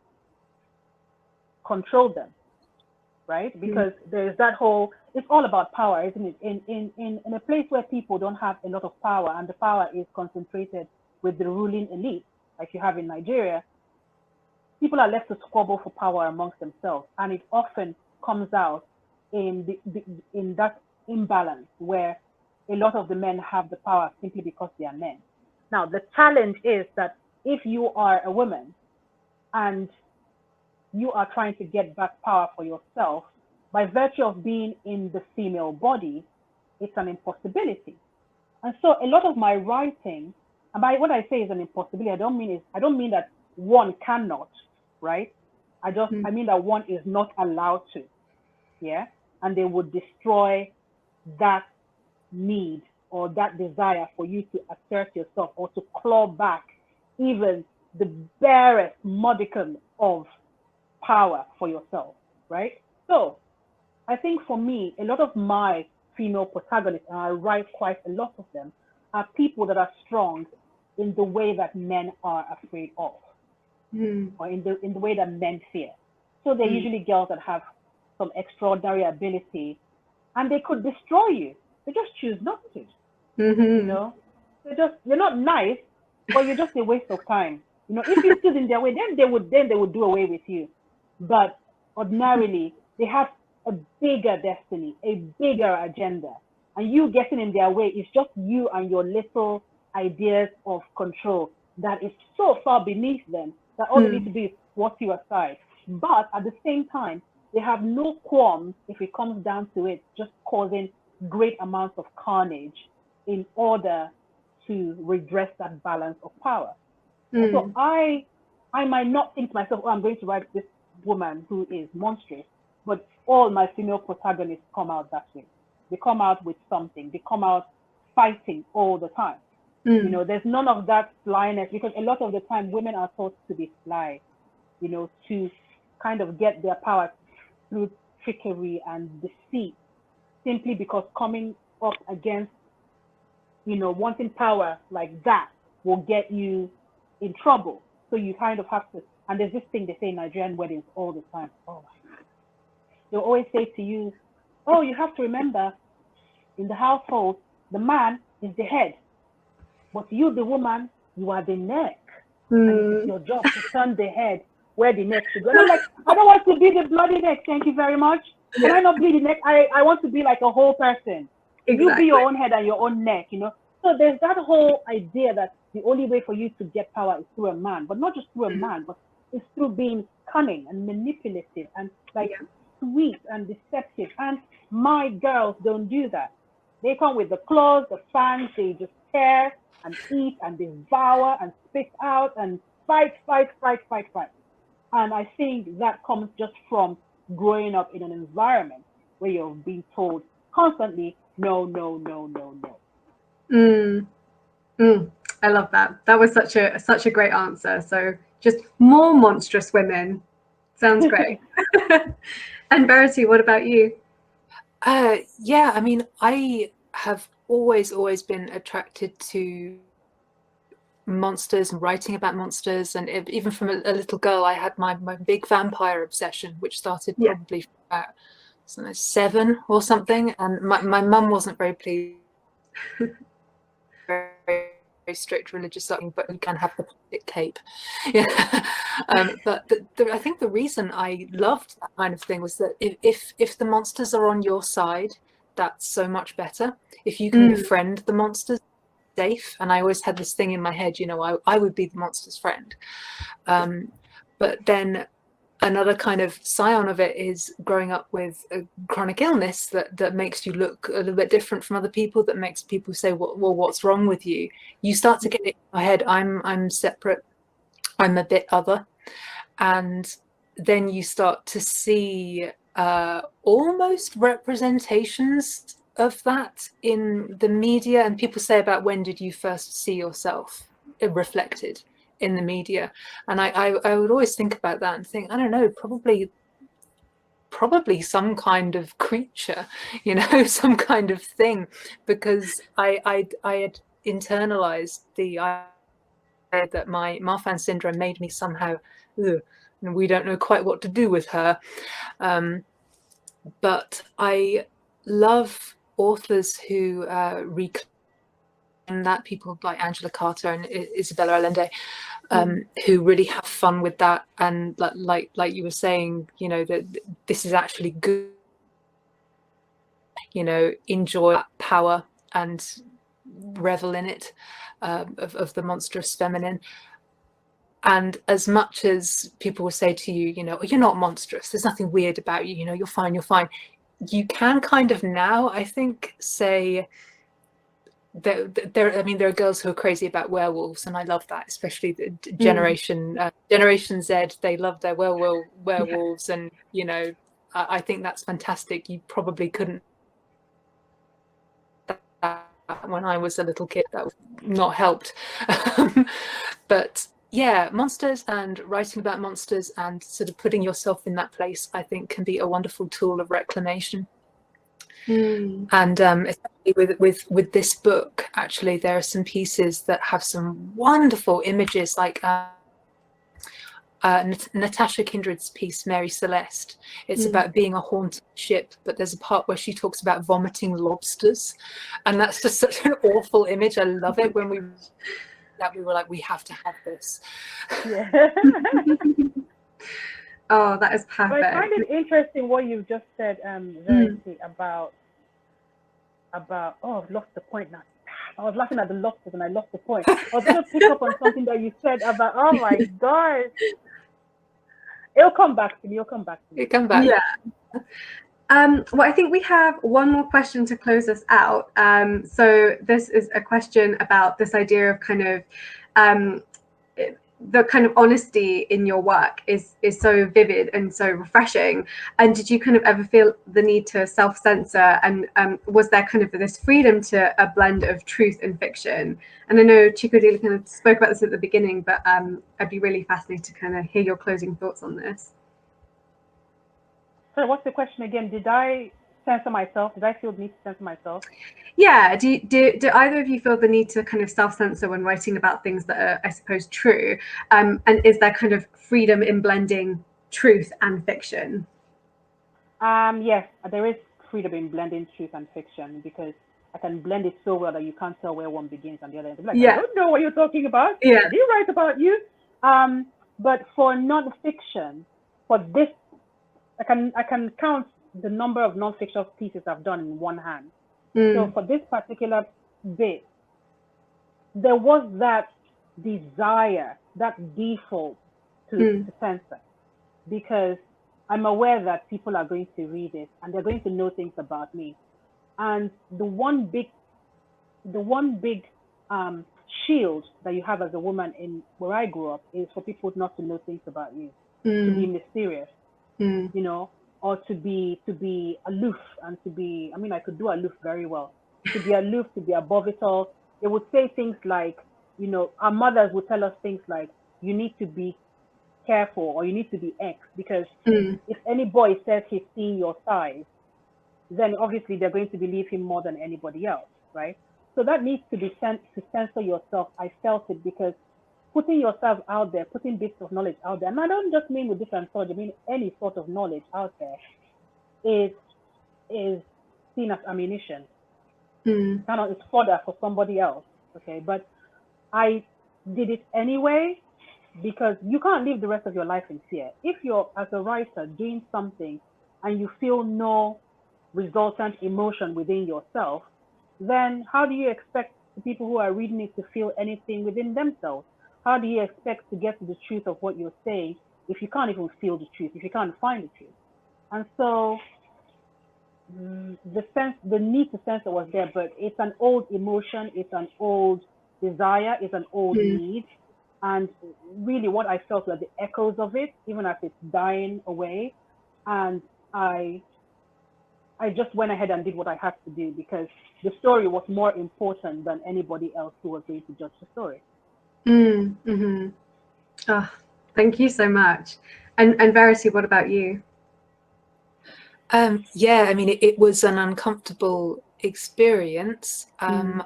control them, right? Because there's that whole, it's all about power, isn't it? In a place where people don't have a lot of power and the power is concentrated with the ruling elite, like you have in Nigeria, people are left to squabble for power amongst themselves, and it often comes out in that imbalance where a lot of the men have the power simply because they are men. Now, the challenge is that if you are a woman and you are trying to get back power for yourself, by virtue of being in the female body, it's an impossibility. And so a lot of my writing, and by what I say is an impossibility, I don't mean that one cannot, right? I mean that one is not allowed to, yeah? And they would destroy that need or that desire for you to assert yourself or to claw back even the barest modicum of power for yourself, right? So I think for me, a lot of my female protagonists, and I write quite a lot of them, are people that are strong in the way that men are afraid of. Or in the way that men fear. So they're usually girls that have some extraordinary ability, and they could destroy you. They just choose not to. You know, you're not nice, but you're just a waste of time. You know, if you stood in their way, then they would do away with you. But ordinarily, they have a bigger destiny, a bigger agenda, and you getting in their way is just you and your little ideas of control that is so far beneath them that all they need to do is swat you aside. But at the same time, they have no qualms if it comes down to it, just causing great amounts of carnage in order to redress that balance of power. And so I might not think to myself, oh, I'm going to write this woman who is monstrous, but all my female protagonists come out that way. They come out with something. They come out fighting all the time. You know, there's none of that slyness, because a lot of the time women are taught to be sly, you know, to kind of get their power through trickery and deceit, simply because coming up against, you know, wanting power like that will get you in trouble. So you kind of have to, and there's this thing they say in Nigerian weddings all the time. Oh my God. They'll always say to you, oh, you have to remember, in the household, the man is the head. But you, the woman, you are the neck. And it's your job to turn the head where the neck should go. And I'm like, I don't want to be the bloody neck. Thank you very much. Can I not be the neck? I want to be like a whole person. Exactly. You be your own head and your own neck, you know? So there's that whole idea that the only way for you to get power is through a man, but not just through a man, but is through being cunning and manipulative and like sweet and deceptive. And my girls don't do that. They come with the claws, the fangs, they just tear and eat and devour and spit out and fight. And I think that comes just from growing up in an environment where you're being told constantly, no. I love that. That was such a great answer. So just more monstrous women. Sounds great. And Verity, what about you? Yeah, I mean, I have always been attracted to monsters and writing about monsters, and even from a little girl, I had my big vampire obsession, which started probably about 7 or something, and my mum wasn't very pleased. Very strict religious upbringing, but you can have the plastic cape. But I think the reason I loved that kind of thing was that if the monsters are on your side, that's so much better. If you can befriend the monsters, safe. And I always had this thing in my head, I would be the monster's friend. But then another kind of scion of it is growing up with a chronic illness that makes you look a little bit different from other people, that makes people say, well, what's wrong with you? You start to get it in your head, I'm separate, I'm a bit other. And then you start to see almost representations of that in the media. And people say about, when did you first see yourself reflected in the media? And I would always think about that and think, I don't know, probably some kind of creature, some kind of thing, because I had internalized the idea that my Marfan syndrome made me somehow, and we don't know quite what to do with her. But I love authors who reclaim that, people like Angela Carter and Isabella Allende, who really have fun with that, and like you were saying, that this is actually good, enjoy that power and revel in it, of the monstrous feminine. And as much as people will say to you, you're not monstrous, there's nothing weird about you, you're fine, you can kind of now, I think, say there are girls who are crazy about werewolves, and I love that, especially the Generation Z. They love their werewolves, and I think that's fantastic. You probably couldn't when I was a little kid. That was not helped. But yeah, monsters and writing about monsters and sort of putting yourself in that place, I think, can be a wonderful tool of reclamation. And especially with this book, actually, there are some pieces that have some wonderful images, like Natasha Kindred's piece, Mary Celeste. It's about being a haunted ship, but there's a part where she talks about vomiting lobsters, and that's just such an awful image. I love it. When we were like, we have to have this. Yeah. Oh, that is perfect. But I find it interesting what you've just said, Verity, about I've lost the point now. I was laughing at the lobsters and I lost the point. I was going to pick up on something that you said about, oh my gosh. It'll come back to me. It'll come back. Yeah. Well, I think we have one more question to close us out. So this is a question about this idea of kind of the kind of honesty in your work is so vivid and so refreshing. And did you kind of ever feel the need to self-censor? And was there kind of this freedom to a blend of truth and fiction? And I know Chịkọdịlị kind of spoke about this at the beginning, but I'd be really fascinated to kind of hear your closing thoughts on this. So what's the question again? Did I censor myself? Did I feel the need to censor myself? Yeah. Do either of you feel the need to kind of self-censor when writing about things that are, I suppose, true? And is there kind of freedom in blending truth and fiction? Yes, there is freedom in blending truth and fiction, because I can blend it so well that you can't tell where one begins and the other end. Like, I don't know what you're talking about. Yeah. Did you write about you? But for non-fiction, for this, I can count the number of non-fiction pieces I've done in one hand. So for this particular bit, there was that desire, that default to censor, because I'm aware that people are going to read it and they're going to know things about me. And the one big shield that you have as a woman in where I grew up is for people not to know things about you, to be mysterious, you know, or to be aloof and to be, I mean, I could do aloof very well. To be aloof, to be above it all. They would say things like, you know, our mothers would tell us things like, you need to be careful or you need to be X, because if any boy says he's seeing your size, then obviously they're going to believe him more than anybody else, right? So that needs to be sent to censor yourself. I felt it, because putting yourself out there, putting bits of knowledge out there, and I don't just mean with this anthology, I mean any sort of knowledge out there is seen as ammunition. Kind of, it's fodder for somebody else, okay? But I did it anyway, because you can't live the rest of your life in fear. If you're, as a writer, doing something and you feel no resultant emotion within yourself, then how do you expect the people who are reading it to feel anything within themselves? How do you expect to get to the truth of what you're saying if you can't even feel the truth, if you can't find the truth? And so the need to censor was there, but it's an old emotion, it's an old desire, it's an old need. And really what I felt were the echoes of it, even as it's dying away. And I just went ahead and did what I had to do, because the story was more important than anybody else who was going to judge the story. Oh, thank you so much. And Verity, what about you? Yeah, I mean, it was an uncomfortable experience. I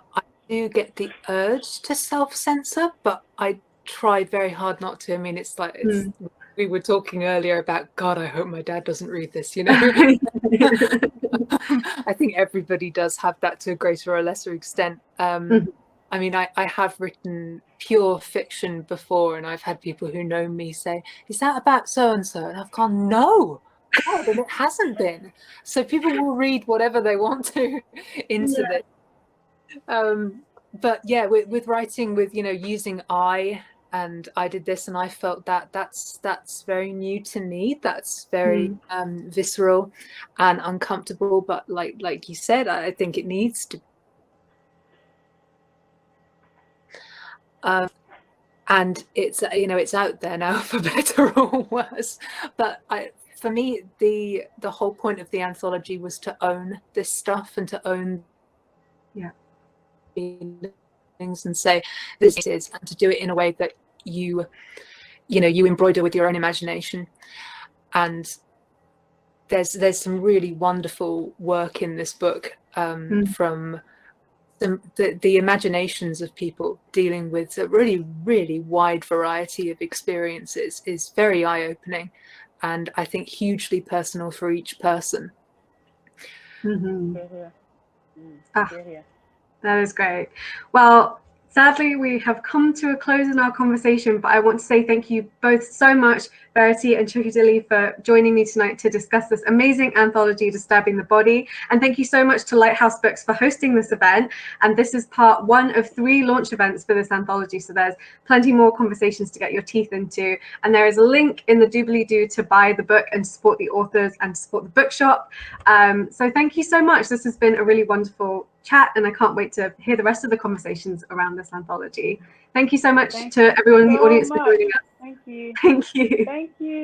do get the urge to self-censor, but I try very hard not to. I mean, it's like, we were talking earlier about, God, I hope my dad doesn't read this, you know. I think everybody does have that to a greater or lesser extent. I mean, I have written pure fiction before, and I've had people who know me say, is that about so-and-so? And I've gone, no, God, and it hasn't been. So people will read whatever they want to into this. But yeah, with writing, with, you know, using I, and I did this and I felt that that's very new to me. That's very visceral and uncomfortable. But like you said, I think it needs to. And it's, you know, it's out there now for better or worse. But for me, the whole point of the anthology was to own this stuff and to own things and say this is, and to do it in a way that you embroider with your own imagination. And there's some really wonderful work in this book from the imaginations of people dealing with a really, really wide variety of experiences is very eye-opening, and I think hugely personal for each person. That is great. Well, sadly, we have come to a close in our conversation, but I want to say thank you both so much, Verity and Chịkọdịlị, for joining me tonight to discuss this amazing anthology, Disturbing the Body. And thank you so much to Lighthouse Books for hosting this event. And this is part 1 of 3 launch events for this anthology. So there's plenty more conversations to get your teeth into. And there is a link in the doobly-doo to buy the book and support the authors and support the bookshop. So thank you so much. This has been a really wonderful chat, and I can't wait to hear the rest of the conversations around this anthology. Thank you so much to everyone in the audience for joining us. Thank you. Thank you. Thank you.